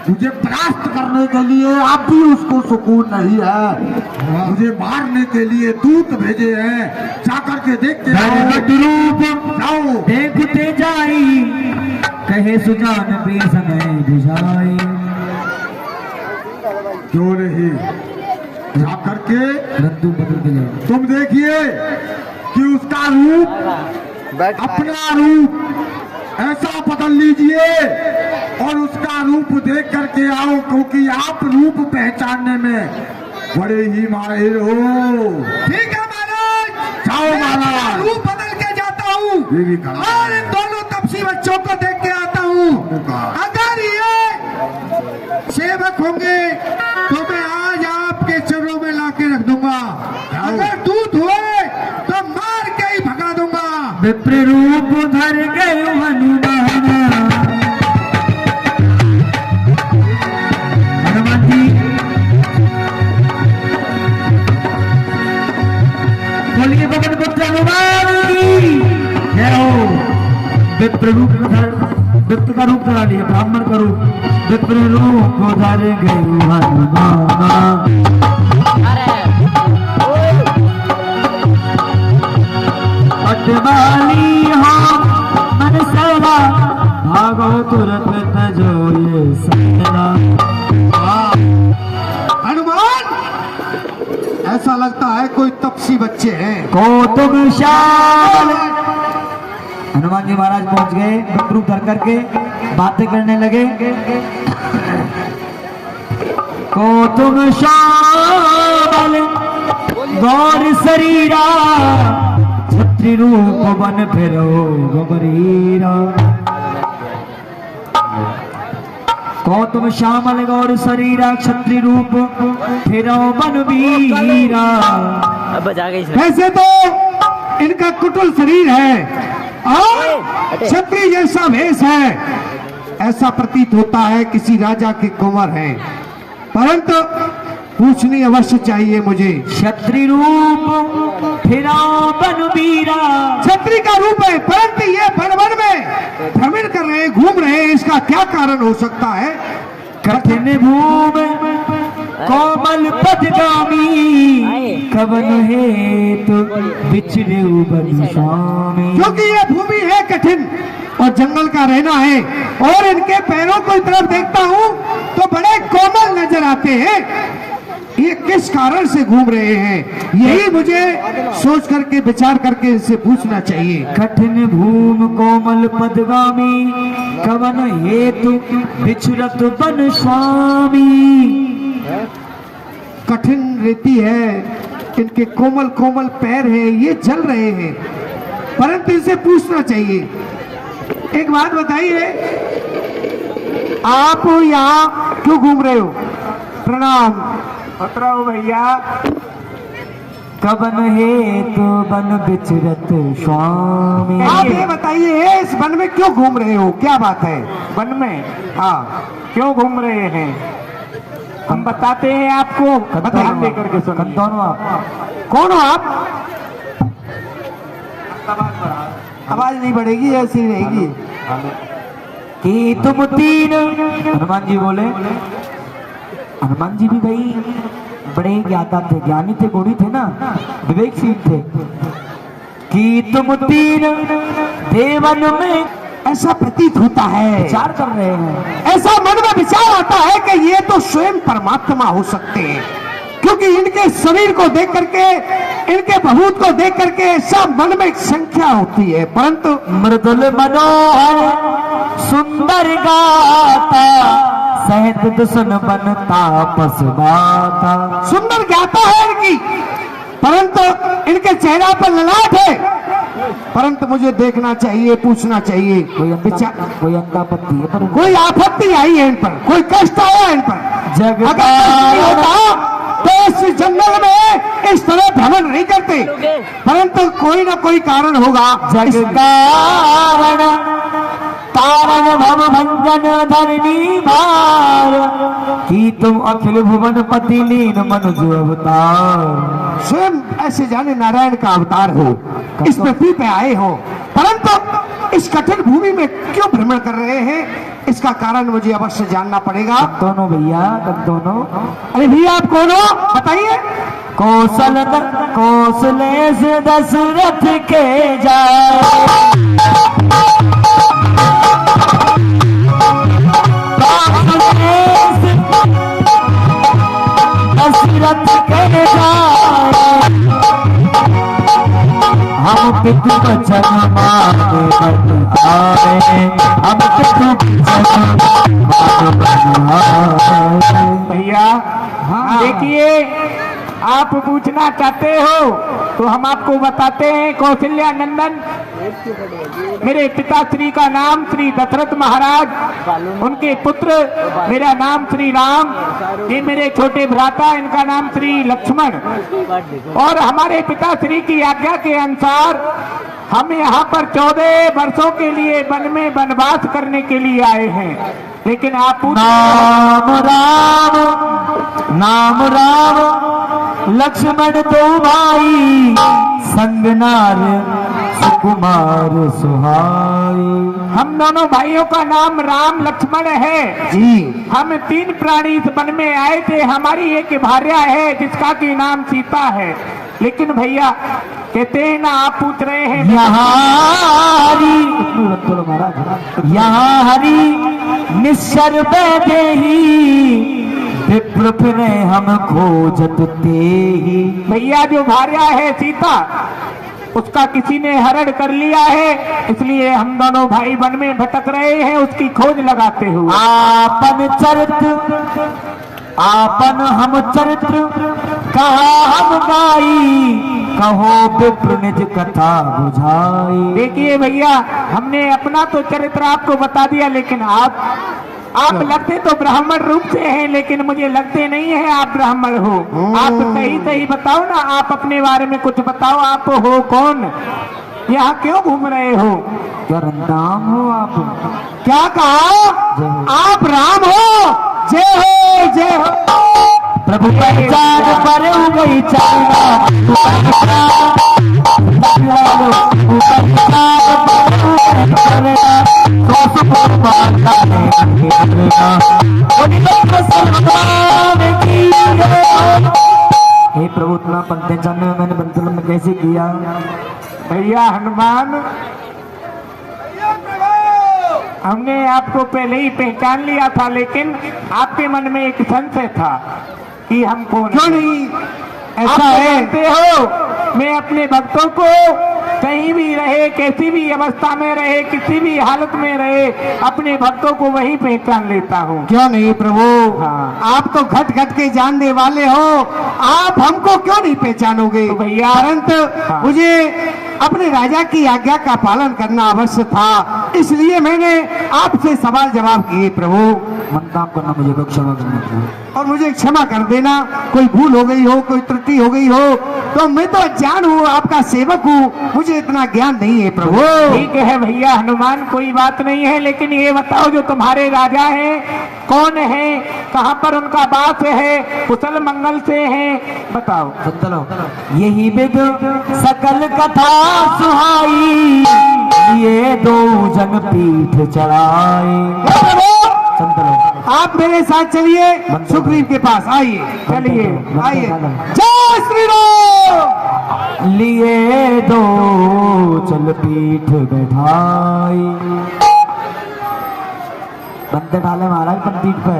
मुझे परास्त करने के लिए, आप भी उसको सुकून नहीं है, मुझे मारने के लिए दूत भेजे हैं, जाकर के देखते जाओ देखते जाई, कहे सुजान पे समय बुझाई। क्यों नहीं जाकर के रद्दू बदल के जाओ। तुम देखिए कि उसका रूप, अपना रूप ऐसा बदल लीजिए और उसका रूप देख करके आओ, क्योंकि आप रूप पहचानने में बड़े ही माहिर हो। ठीक है महाराज, जाओ महाराज, रूप बदल के जाता हूँ और इन दोनों तपसी बच्चों को देख के आता हूँ। अगर ये सेवक होंगे तो मैं आज आपके चरणों में लाके रख दूंगा, अगर दूध हुए तो मार के ही भगा दूंगा। विप्र रूप धर गए हनुमान, हनुमान जी बोलिए पवन पुत्र हनुमान की जय हो। विप्र रूप धर, विप्र का रूप धरा लिया, ब्राह्मण का रूप, विप्र रूप धर गए हनुमान। अटवाली हो मन सेवा, भागो तुरंत तजो ये सतना। हनुमान, ऐसा लगता है कोई तपसी बच्चे हैं। कौतुक शाल, हनुमान जी महाराज पहुंच गए, रूप धर करके बातें करने लगे। कौतुक शाल गौर शरीरा, छत्री रूप बन फिरो गोबरीरा। कौतुम श्यामल गौर शरीरा, क्षत्रि रूप फिरो बन वीरा। अब बजा गई। वैसे तो इनका कुटिल शरीर है और क्षत्रिय जैसा भेष है, ऐसा प्रतीत होता है किसी राजा के कुंवर हैं, परंतु पूछनी अवश्य चाहिए मुझे। क्षत्रि रूप फिरो बन वीरा, छत्री का रूप है, परंतु ये वन वन में भ्रमण कर रहे, घूम रहे, इसका क्या कारण हो सकता है? कठिन भूम कोमल पदगामी, कवन हेतु बिछड़े बन स्वामी। क्योंकि ये भूमि है कठिन और जंगल का रहना है, और इनके पैरों को तरफ देखता हूँ तो बड़े कोमल नजर आते हैं, ये किस कारण से घूम रहे हैं? यही मुझे सोच करके विचार करके इनसे पूछना चाहिए। कठिन भूम कोमल पदगामी, कवन हेतु बिछुरत बन स्वामी। कठिन रेती है, इनके कोमल कोमल पैर हैं, ये जल रहे हैं, परंतु इनसे पूछना चाहिए। एक बात बताइए, आप यहाँ क्यों घूम रहे हो? प्रणाम। उतरो भैया। कवन है तो बन विचरत स्वामी। आप ये बताइए इस वन में क्यों घूम रहे हो, क्या बात है? वन में हाँ क्यों घूम रहे हैं हम बताते हैं आपको, ध्यान दे करके सुनिए। दोनों आप कौन हो आप? आवाज नहीं बढ़ेगी, ऐसी रहेगी। कि तुम तीन, हनुमान जी बोले। हनुमान जी भी भाई बड़े ज्ञाता थे, ज्ञानी थे, गुणी थे ना, विवेकशील थे। कि तुम तीन देवन में, ऐसा प्रतीत होता है, विचार कर रहे हैं, ऐसा मन में विचार आता है कि ये तो स्वयं परमात्मा हो सकते हैं, क्योंकि इनके शरीर को देख करके, इनके भभूत को देख करके ऐसा मन में एक संख्या होती है। परंतु मृदुल मनोहर सुंदर गाता, सहत दुसन बनता पसबाता। सुंदर गाता है इनकी, परंतु इनके चेहरा पर ललाट है। परंतु मुझे देखना चाहिए, पूछना चाहिए, कोई अंकापत्ति है पर कोई आपत्ति आई है इन पर, कोई कष्ट आया इन पर। जग अगर कष्ट नहीं होता तो इस जंगल में इस तरह भ्रमण नहीं करते, परंतु कोई ना कोई कारण होगा। जग कारण तारण भव भंजन धरणी भार, कि तुम अखिल भुवन पति लीन मनुज अवतार। स्वयं ऐसे जाने नारायण का अवतार हो, इस पृथ्वी पे आए हो, परंतु इस कठिन भूमि में क्यों भ्रमण कर रहे हैं, इसका कारण मुझे अवश्य जानना पड़ेगा। दोनों भैया, तब दोनों। अरे भैया आप कौन हो बताइए? कौशलेश दशरथ के जाए, दशरथ के जाए, हम पितृ वचन माने बन आए, हम पितृ वचन माने बन आए। भैया देखिए, आप पूछना चाहते हो तो हम आपको बताते हैं। कौशल्या नंदन मेरे पिताश्री का नाम श्री दशरथ महाराज, उनके पुत्र मेरा नाम श्री राम, ये मेरे छोटे भ्राता इनका नाम श्री लक्ष्मण। और हमारे पिताश्री की आज्ञा के अनुसार हम यहाँ पर 14 वर्षों के लिए वन में वनवास करने के लिए आए हैं। लेकिन आप नाम राम, नाम राम लक्ष्मण दो भाई, संग नार सुकुमार सुहाई। हम दोनों भाइयों का नाम राम लक्ष्मण है जी। हम 3 प्राणी इस वन में आए थे। हमारी एक भार्या है जिसका की नाम सीता है। लेकिन भैया कहते हैं ना, आप पूछ रहे हैं यहाँ महाराज, यहाँ हरी निश्चर बैठे ही, विप्र फिरे हम खोजत ते ही। भैया जो भार्या है सीता, उसका किसी ने हरण कर लिया है, इसलिए हम दोनों भाई वन में भटक रहे हैं उसकी खोज लगाते हुए। आपन चरित्र, आपन हम चरित्र कहा हम गाई, कहो विप्र निज कथा बुझाई। देखिए भैया, हमने अपना तो चरित्र आपको बता दिया, लेकिन आप लगते तो ब्राह्मण रूप से हैं, लेकिन मुझे लगते नहीं है आप ब्राह्मण हो। आप सही सही बताओ ना, आप अपने बारे में कुछ बताओ, आप हो कौन, यहाँ क्यों घूम रहे हो? क्या राम हो आप? क्या कहा? आप राम हो? जय हो जय हो। प्रभु पहचान पर हो गई चाइना, हे प्रभु इतना पंक्ति जानने में मैंने बंतल में कैसे किया? भैया हनुमान, हमने आपको पहले ही पहचान लिया था, लेकिन आपके मन में एक संशय था कि हम कौन। क्यों नहीं? ऐसा है हो, मैं अपने भक्तों को कहीं भी रहे, कैसी भी अवस्था में रहे, किसी भी हालत में रहे, अपने भक्तों को वही पहचान लेता हूँ। क्यों नहीं प्रभु? हाँ। आप तो घट घट के जानने वाले हो, आप हमको क्यों नहीं पहचानोगे? तो भैया परंतु मुझे अपने राजा की आज्ञा का पालन करना अवश्य था, इसलिए मैंने आपसे सवाल जवाब किए। प्रभु मनताप करना, मुझे क्षमा करना और मुझे क्षमा कर देना, कोई भूल हो गई हो, कोई त्रुटि हो गई हो तो मैं तो अज्ञान हूँ, आपका सेवक हूँ, मुझे इतना ज्ञान नहीं है प्रभु। ठीक है भैया हनुमान, कोई बात नहीं है, लेकिन ये बताओ जो तुम्हारे राजा हैं कौन है, कहाँ पर उनका वास है, कुशल मंगल से है, बताओ। चलो यही विद सकल कथा सुहाई, ये दो जन पीठ चढ़ाए। चलो आप मेरे साथ चलिए, सुग्रीव के पास आइए, चलिए आइए। जय श्री राम। लिए दो चल पीठ बैठाई, बंदे डाले महाराज पर पीठ पे।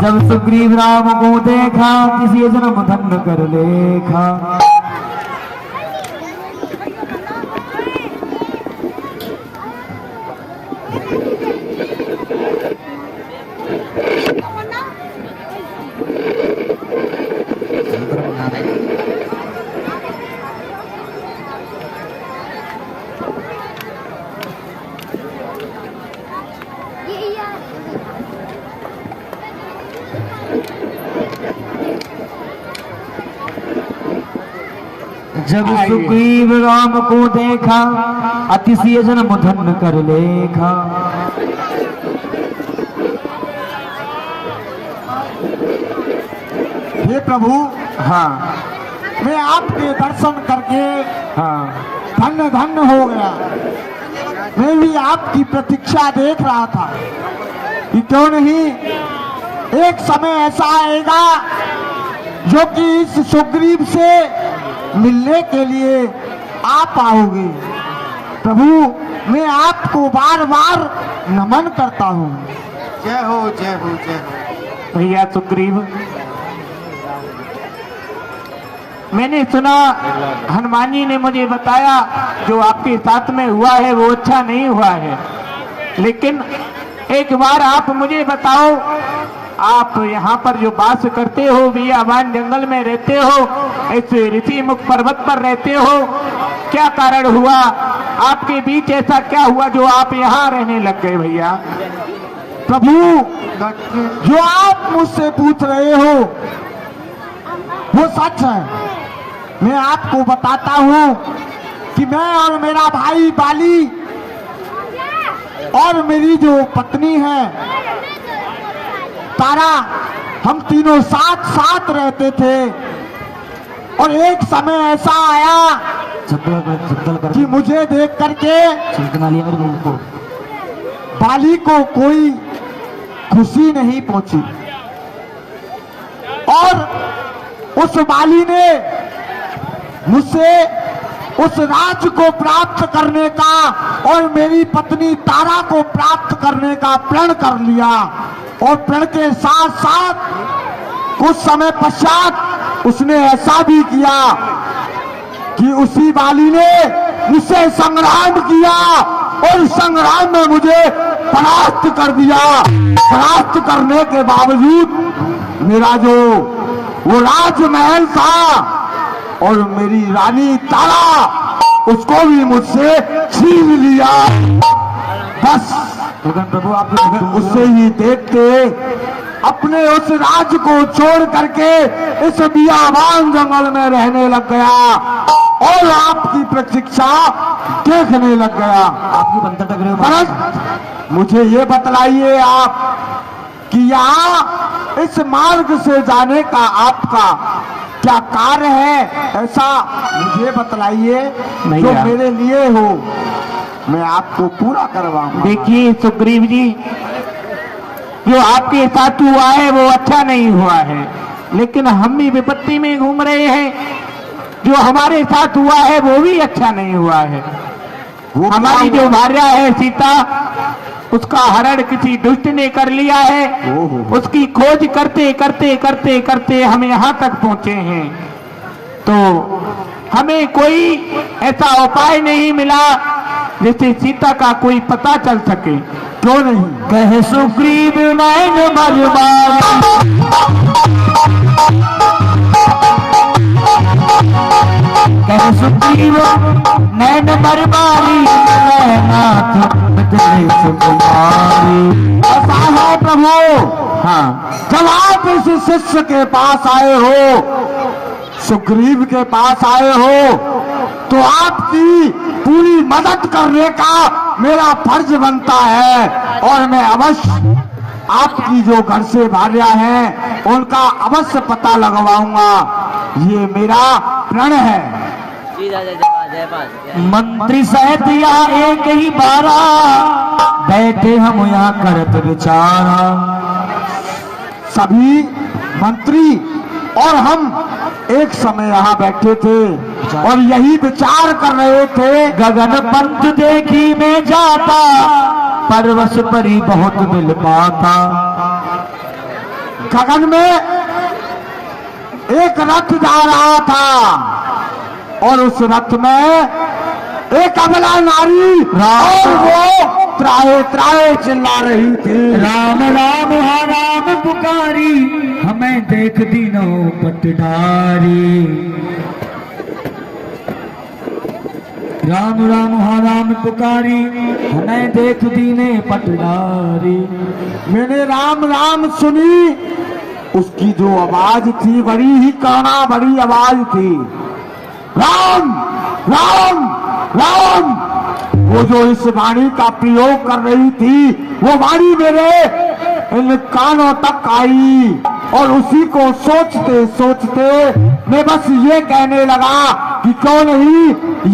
जब सुग्रीव राम को देखा, किसी जन्म धन्य कर लेखा। जब सुग्रीव राम को देखा, अतिशय जन्म धन्य कर लेखा। हे प्रभु, हाँ मैं आपके दर्शन करके हाँ धन्य धन्य हो गया। मैं भी आपकी प्रतीक्षा देख रहा था कि क्यों नहीं एक समय ऐसा आएगा जो कि इस सुग्रीव से मिलने के लिए आप आओगे। प्रभु, मैं आपको बार बार नमन करता हूँ। जय हो जय हो जय हो। भैया सुग्रीव, मैंने सुना हनुमान जी ने मुझे बताया जो आपके साथ में हुआ है वो अच्छा नहीं हुआ है, लेकिन एक बार आप मुझे बताओ, आप यहाँ पर जो वास करते हो, बियाबान जंगल में रहते हो, इस ऋषि मुख पर्वत पर रहते हो, क्या कारण हुआ? आपके बीच ऐसा क्या हुआ जो आप यहाँ रहने लग गए भैया? प्रभु, जो आप मुझसे पूछ रहे हो वो सच है। मैं आपको बताता हूँ कि मैं और मेरा भाई बाली और मेरी जो पत्नी है तारा, हम तीनों साथ साथ रहते थे। और एक समय ऐसा आया कि मुझे देख करके बाली को कोई खुशी नहीं पहुंची, और उस बाली ने मुझसे उस राज को प्राप्त करने का और मेरी पत्नी तारा को प्राप्त करने का प्रण कर लिया। और प्रण के साथ साथ कुछ समय पश्चात उसने ऐसा भी किया कि उसी बाली ने मुझसे संग्राम किया और संग्राम में मुझे परास्त कर दिया। परास्त करने के बावजूद मेरा जो वो राजमहल था और मेरी रानी तारा, उसको भी मुझसे छीन लिया। बस लेकिन प्रभु आप उससे ही देखते अपने उस राज को छोड़ करके इस बियाबान जंगल में रहने लग गया और आपकी प्रतीक्षा देखने लग गया। आपकी बंदर टकरे परंतु मुझे ये बतलाइए आप कि यहाँ इस मार्ग से जाने का आपका क्या कार्य है, ऐसा मुझे बतलाइए जो मेरे लिए हो, मैं आपको पूरा करवाऊंगा। देखिए सुग्रीव जी, जो आपके साथ हुआ है वो अच्छा नहीं हुआ है, लेकिन हम भी विपत्ति में घूम रहे हैं। जो हमारे साथ हुआ है वो भी अच्छा नहीं हुआ है। हमारी जो भार्या है सीता, उसका हरण किसी दुष्ट ने कर लिया है। उसकी खोज करते करते करते करते हम यहाँ तक पहुंचे हैं, तो हमें कोई ऐसा उपाय नहीं मिला जिससे सीता का कोई पता चल सके। क्यों नहीं? कहे सुग्रीव नैन बरबारी, कहे सुग्रीव नैन बरबारी, नाथ कुमारी। ऐसा है प्रभु हाँ, जब आप इस शिष्य के पास आए हो, सुग्रीव के पास आए हो, तो आपकी पूरी मदद करने का मेरा फर्ज बनता है और मैं अवश्य आपकी जो घर से भार्या हैं उनका अवश्य पता लगवाऊंगा। ये मेरा प्रण है। सीधा जय पास मंत्री सहित यहाँ एक ही बारा बैठे हम यहाँ करत विचारा। सभी मंत्री और हम एक समय यहाँ बैठे थे और यही विचार कर रहे थे। गगन पंथ देखी में जाता, परवश परी बहुत मिल पाता। गगन में एक रथ जा रहा था और उस रथ में एक अबला नारी और वो त्राहे त्राहे चिल्ला रही थी। राम राम हा राम पुकारी, हमें देख दीनों पटदारी। राम राम हा राम पुकारी, हमें देख दीने पटदारी। मैंने राम राम सुनी, उसकी जो आवाज थी बड़ी ही काना बड़ी आवाज थी। राम राम राम, वो जो इस वाणी का प्रयोग कर रही थी वो वाणी मेरे इन कानों तक आई और उसी को सोचते सोचते मैं बस ये कहने लगा कि क्यों नहीं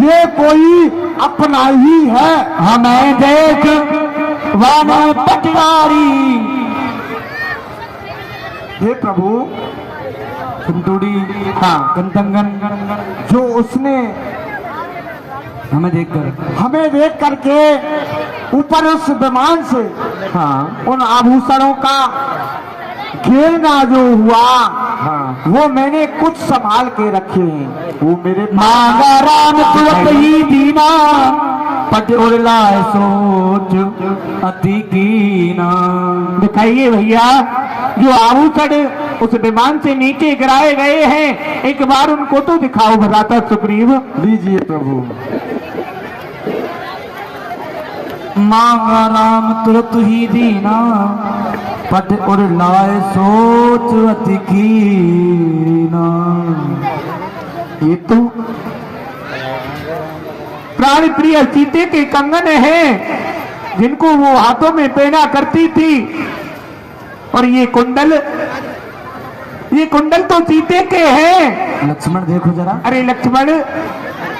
ये कोई अपना ही है। हमें देख वाना पटवारी। हे प्रभु, कुंतुड़ी हाँ कंतंगन, जो उसने हमें देख करके ऊपर उस विमान से हाँ उन आभूषणों का घेरना जो हुआ, हाँ वो मैंने कुछ संभाल के रखे हैं। वो मेरे मांगा राम तुरंत ही दीना, पट उड़ला सोच अति कीना। दिखाइए भैया, जो आभूषण उस विमान से नीचे गिराए गए हैं, एक बार उनको तो दिखाओ भ्राता सुग्रीव। लीजिए प्रभु। मांगा राम तुरंत ही दीना, पट उड़लाए सोच अति कीना। ये तो प्राण प्रिय सीते के कंगन हैं, जिनको वो हाथों में पहना करती थी। और ये कुंडल तो सीते के हैं। लक्ष्मण देखो जरा। अरे लक्ष्मण,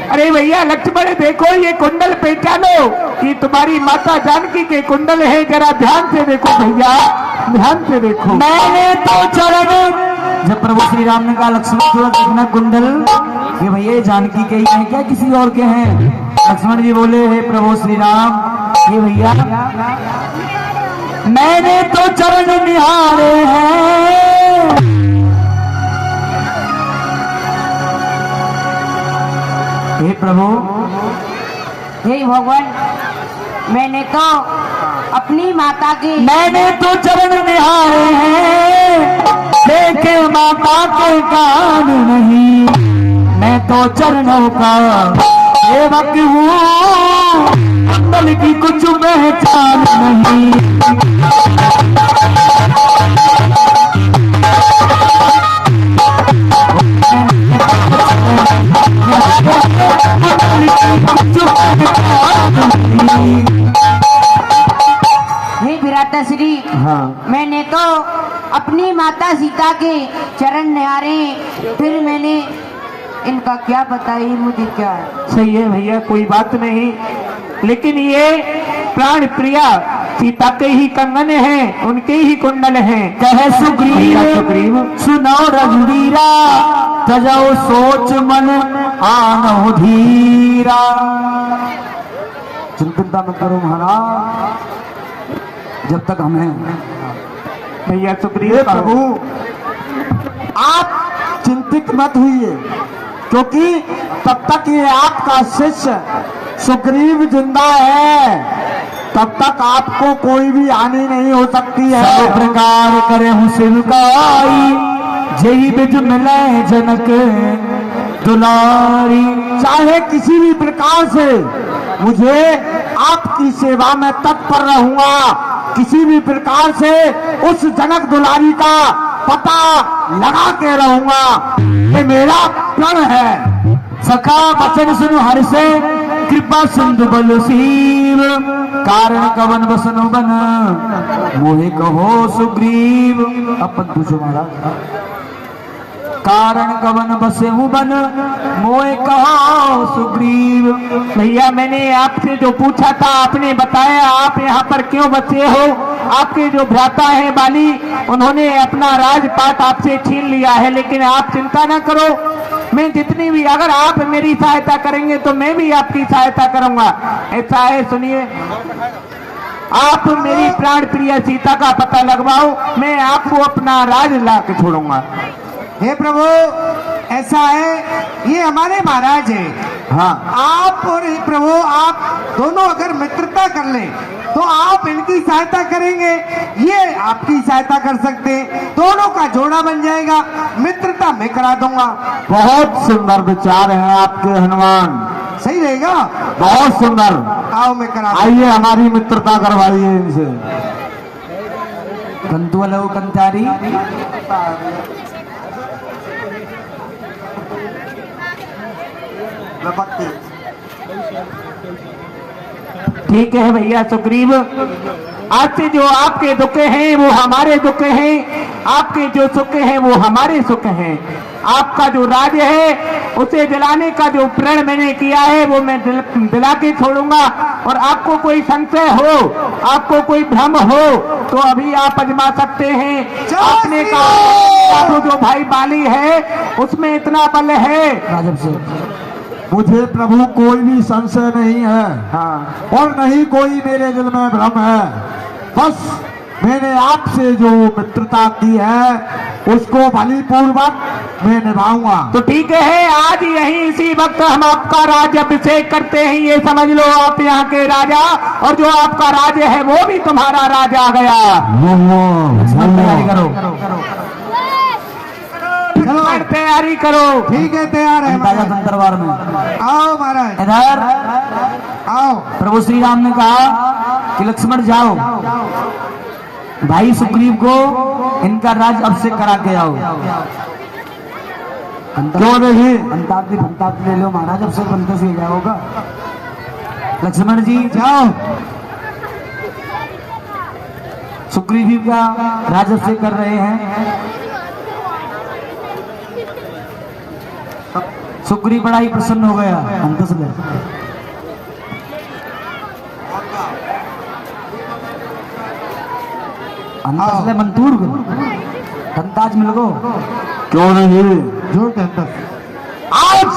अरे भैया लक्ष्मण देखो, ये कुंडल पहचानो, ये तुम्हारी माता जानकी के कुंडल है। जरा ध्यान से देखो भैया, ध्यान से देखो। मैंने तो चरण, जब प्रभु श्री राम ने कहा लक्ष्मण तुरंत देखना कुंडल, ये भैया ये जानकी के ही हैं क्या किसी और के हैं? लक्ष्मण जी बोले हे प्रभु श्री राम, ये भैया मैंने तो चरण निहारे हैं। हे प्रभु, हे भगवान, मैंने तो अपनी माता की मैंने तो चरण निहारे हैं, देखे माता के कान नहीं। मैं तो चरणों का सेवक हूँ, कुंडल की कुछ पहचान नहीं। हे विराट श्री, हाँ मैंने तो अपनी माता सीता के चरण निहारे, फिर मैंने इनका क्या बताई मुझे क्या है। सही है भैया, कोई बात नहीं, लेकिन ये प्राण प्रिया सीता के ही कंगन हैं, उनके ही कुंडल हैं। कहे सुग्रीव सुनो रघुवीरा, तजो सोच मन आनो धीरा। चिंता मत करो महाराज, जब तक हम हैं। भैया सुग्रीव हे प्रभु, आप चिंतित मत होइए, क्योंकि तब तक ये आपका शिष्य सुग्रीव जिंदा है, तब तक आपको कोई भी हानि नहीं हो सकती है। सब प्रकार करे हूँ शिवकाई, जही बिज मिले जनक दुलारी। चाहे किसी भी प्रकार से मुझे आपकी सेवा में तत्पर रहूंगा, किसी भी प्रकार से उस जनक दुलारी का पता लगा के रहूंगा। ये मेरा प्रण है। सखा वचन सुनु हर से कृपा सिंधु बल शिव कारण कवन बसनु बन मोहे कहो सुग्रीव। अपन पूछो महाराज। कारण कवन बसे हूँ बन मोए कहो सुग्रीव। भैया मैंने आपसे जो पूछा था आपने बताया आप यहाँ पर क्यों बचे हो। आपके जो भ्राता हैं बाली उन्होंने अपना राजपाट आपसे छीन लिया है, लेकिन आप चिंता ना करो। मैं जितनी भी अगर आप मेरी सहायता करेंगे तो मैं भी आपकी सहायता करूंगा। ऐसा है सुनिए, आप मेरी प्राण प्रिय सीता का पता लगवाओ, मैं आपको अपना राज ला के छोड़ूंगा। हे प्रभु ऐसा है, ये हमारे महाराज है। हाँ आप और प्रभु आप दोनों अगर मित्रता कर लें तो आप इनकी सहायता करेंगे, ये आपकी सहायता कर सकते हैं, दोनों का जोड़ा बन जाएगा। मित्रता मैं करा दूंगा। बहुत सुंदर विचार हैं आपके हनुमान, सही रहेगा। बहुत सुंदर। आओ मैं करा दूंगा। आइए हमारी मित्रता करवाइए इनसे। कंतुअलो कंतारी ठीक है भैया सुग्रीव, आज से जो आपके दुख हैं वो हमारे दुख हैं, आपके जो सुख हैं वो हमारे सुख हैं। आपका जो राज्य है उसे दिलाने का जो प्रण मैंने किया है वो मैं दिला के छोड़ूंगा। और आपको कोई संशय हो, आपको कोई भ्रम हो तो अभी आप आजमा सकते हैं। आपने कहा वो जो भाई बाली है उसमें इतना बल है। राजब से मुझे प्रभु कोई भी संशय नहीं है। हाँ और नहीं कोई मेरे दिल में भ्रम है। बस मैंने आपसे जो मित्रता की है उसको भली पूर्वक मैं निभाऊंगा। तो ठीक है, आज यही इसी वक्त हम आपका राज्य अभिषेक करते हैं। ये समझ लो आप यहाँ के राजा, और जो आपका राज्य है वो भी तुम्हारा राजा आ गया। तैयारी करो। चलो तैयारी करो। ठीक है, तैयार है अंदाजा महाराज। दरबार में आओ महाराज इधर। आओ। प्रभु श्री राम ने कहा कि लक्ष्मण जाओ भाई सुग्रीव को इनका राज अब से करा के आओ। क्यों नहीं? अंताक्षरी फंताक्षरी ले लो महाराज, अब से बनते से जाओगा। लक्ष्मण जी जाओ। सुग्रीव जी का राज अब से कर रहे हैं। सुग्रीव बड़ा ही प्रसन्न हो गया। अंत से अंताज मंतूर अंताज मिल गो। क्यों नहीं? जोर के अंदर। आज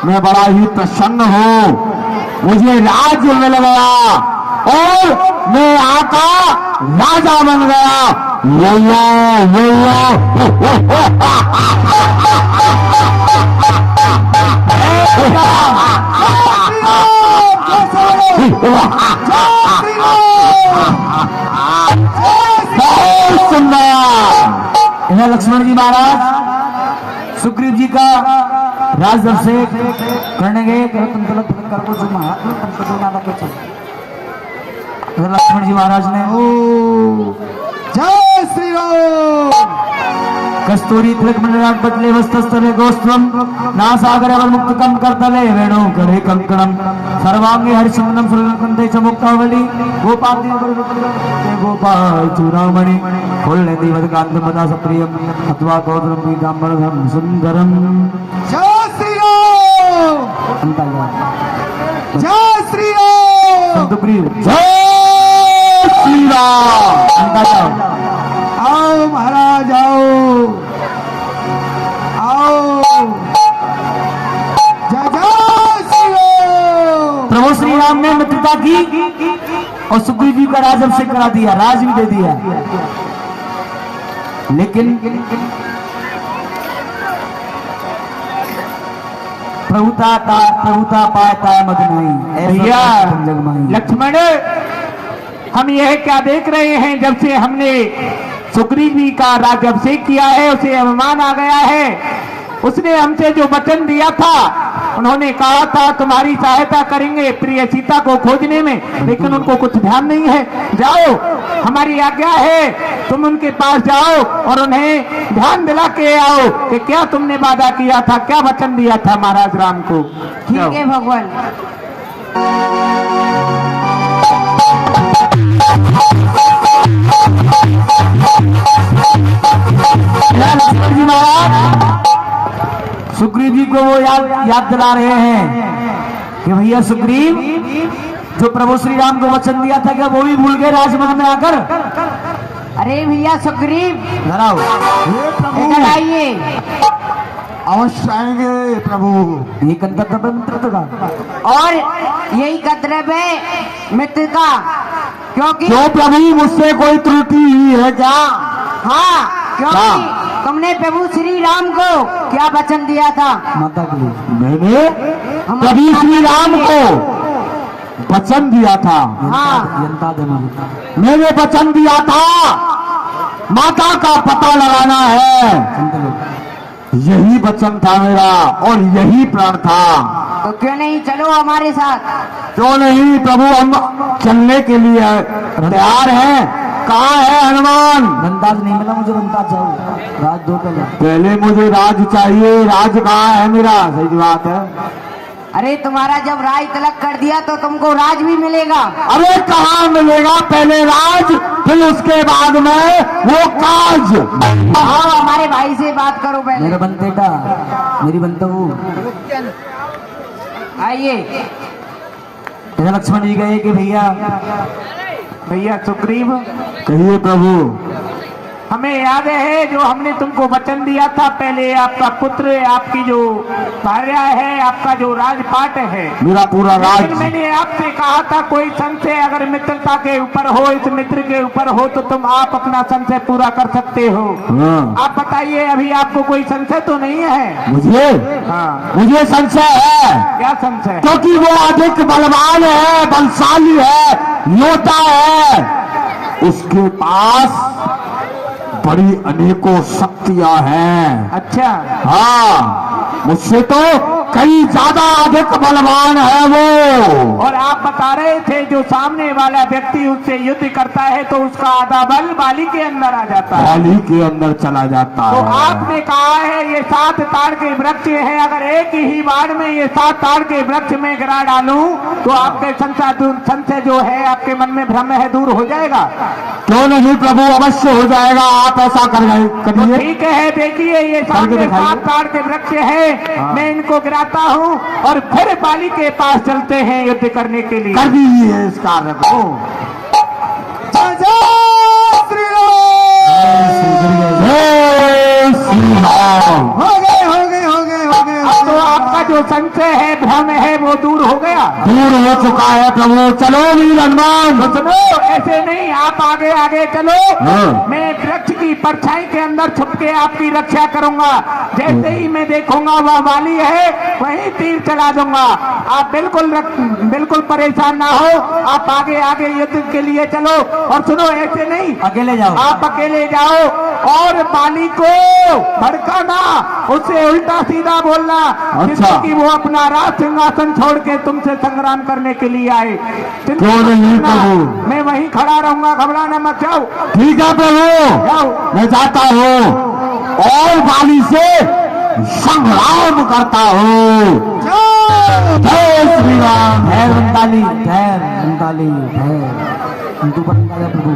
मैं बड़ा ही प्रसन्न हूँ, मुझे राज्य मिल गया और मैं आका राजा बन गया। इन्हें लक्ष्मण जी महाराज सुग्रीव जी का राज अभिषेक करने गए। लक्ष्मण जी महाराज ने जय श्री राम। कस्तूरी तिलक मंडलात् बदले वस्तस्तले गोस्त्वम नासागर अवर मुक्त कम करतले वेणु करे कंकणम सर्वांगे हरिचंदनम सुरनकंदे चमुक्तावली गोपाल गोपाल चूड़ामणि खोलने दीवत कांत मदा सप्रियम अथवा गौतम पीतांबरम सुंदरम। जय श्री राम। जय श्री राम। सुग्रीव जय श्री राम। अंदाजा आओ महाराज आओ आओ। जय जय श्री राम। प्रभु श्री राम ने मित्रता की और सुग्रीव जी का राज अभिषेक करा दिया, राज भी दे दिया। लेकिन प्रभुता पाता मद नहीं। भैया जगमाई लक्ष्मण, हम यह क्या देख रहे हैं? जब से हमने सुग्रीव जी का राज्य अभिषेक किया है उसे अभिमान आ गया है। उसने हमसे जो वचन दिया था उन्होंने कहा था तुम्हारी सहायता करेंगे प्रिय सीता को खोजने में, लेकिन उनको कुछ ध्यान नहीं है। जाओ, हमारी आज्ञा है, तुम उनके पास जाओ और उन्हें ध्यान दिला के आओ कि क्या तुमने वादा किया था, क्या वचन दिया था महाराज राम को। ठीक है भगवान। लक्ष्मण जी महाराज सुग्रीव जी को वो याद दिला रहे हैं कि भैया सुग्रीव, जो प्रभु श्री राम को वचन दिया था क्या वो भी भूल गए राजमहल में आकर? अरे भैया सुग्रीव, धराओ, इधर आइए। अवश्य आएंगे प्रभु। ये कर्तव्य मित्र का, और यही कर्तव्य है मित्र का, क्योंकि क्यों प्रभु मुझसे कोई त्रुटि हुई है क्या? हाँ, क्योंकि तुमने प्रभु श्री राम को क्या वचन दिया था? माता के लिए मैंने प्रभु श्री राम को वचन दिया था। हाँ। जनता देना, मैंने वचन दिया था माता का पता लगाना है, यही वचन था मेरा और यही प्रण था। तो क्यों नहीं चलो हमारे साथ? क्यों नहीं प्रभु, हम चलने के लिए तैयार हैं। कहाँ है हनुमान? बंदाज नहीं मिला मुझे, बंदाज चाहिए, राज दो पहले मुझे राज चाहिए। राज कहाँ है मेरा? सही बात है। अरे तुम्हारा जब राज तिलक कर दिया तो तुमको राज भी मिलेगा। अरे कहाँ मिलेगा? पहले राज, फिर उसके बाद में वो काज। हाँ, हमारे भाई से बात करो पहले। मेरा बंतेटा, मेरी बनता हूँ। आइए। लक्ष्मण जी कहे कि भैया सुग्रीव, कहिए प्रभु। हमें याद है जो हमने तुमको वचन दिया था, पहले आपका पुत्र, आपकी जो भार्या है, आपका जो राजपाट है, मेरा पूरा राज। लेकिन मैंने आपसे कहा था कोई संशय अगर मित्रता के ऊपर हो, इस मित्र के ऊपर हो, तो तुम आप अपना संशय पूरा कर सकते हो। हाँ। आप बताइए, अभी आपको कोई संशय तो नहीं है? मुझे? हाँ। मुझे संशय है। क्या संशय? क्योंकि वो अधिक बलवान है, बलशाली है, योद्धा है, उसके पास बड़ी अनेकों शक्तियां हैं। अच्छा। हाँ, मुझसे तो कई ज्यादा अधिक बलवान है वो। और आप बता रहे थे जो सामने वाला व्यक्ति उससे युद्ध करता है तो उसका आधा बल बाली के अंदर आ जाता है, बाली के अंदर चला जाता तो है। आपने कहा है ये 7 ताड़ के वृक्ष हैं, अगर एक ही बार में ये 7 ताड़ के वृक्ष में गिरा डालूं तो आपके संशय जो है, आपके मन में भ्रम है, दूर हो जाएगा। क्यों नहीं प्रभु, अवश्य हो जाएगा। आप ऐसा करिए। ठीक है, देखिए ये सामने 7 ताड़ के वृक्ष है, मैं इनको गिराता हूँ और फिर बाली के पास चलते हैं युद्ध करने के लिए। कर दीजिए इस कार्य को। अब तो आपका जो संशय है, भ्रम है, वो दूर हो गया, दूर हो चुका है प्रभु। चलो वीर हनुमान। सुनो, ऐसे नहीं, आप आगे आगे चलो। हाँ। मैं वृक्ष की परछाई के अंदर छुप के आपकी रक्षा करूंगा। जैसे ही मैं देखूंगा वह वाली है, वहीं तीर चला दूंगा। आप बिल्कुल परेशान ना हो, आप आगे आगे युद्ध के लिए चलो। और सुनो, ऐसे नहीं, अकेले जाओ। आप अकेले जाओ और बाली को भड़काना, उससे उल्टा सीधा बोलना, जिससे कि वो अपना राज सिंहासन छोड़ के तुमसे संग्राम करने के लिए आए। क्यों नहीं प्रभु, मैं वहीं खड़ा रहूंगा, घबराना मत। जाओ। ठीक है प्रभु, जाओ। मैं जाता हूँ और बाली से संग्राम करता हूँ। जय श्री राम। जय रंताली, जय रंताली, जय। प्रभु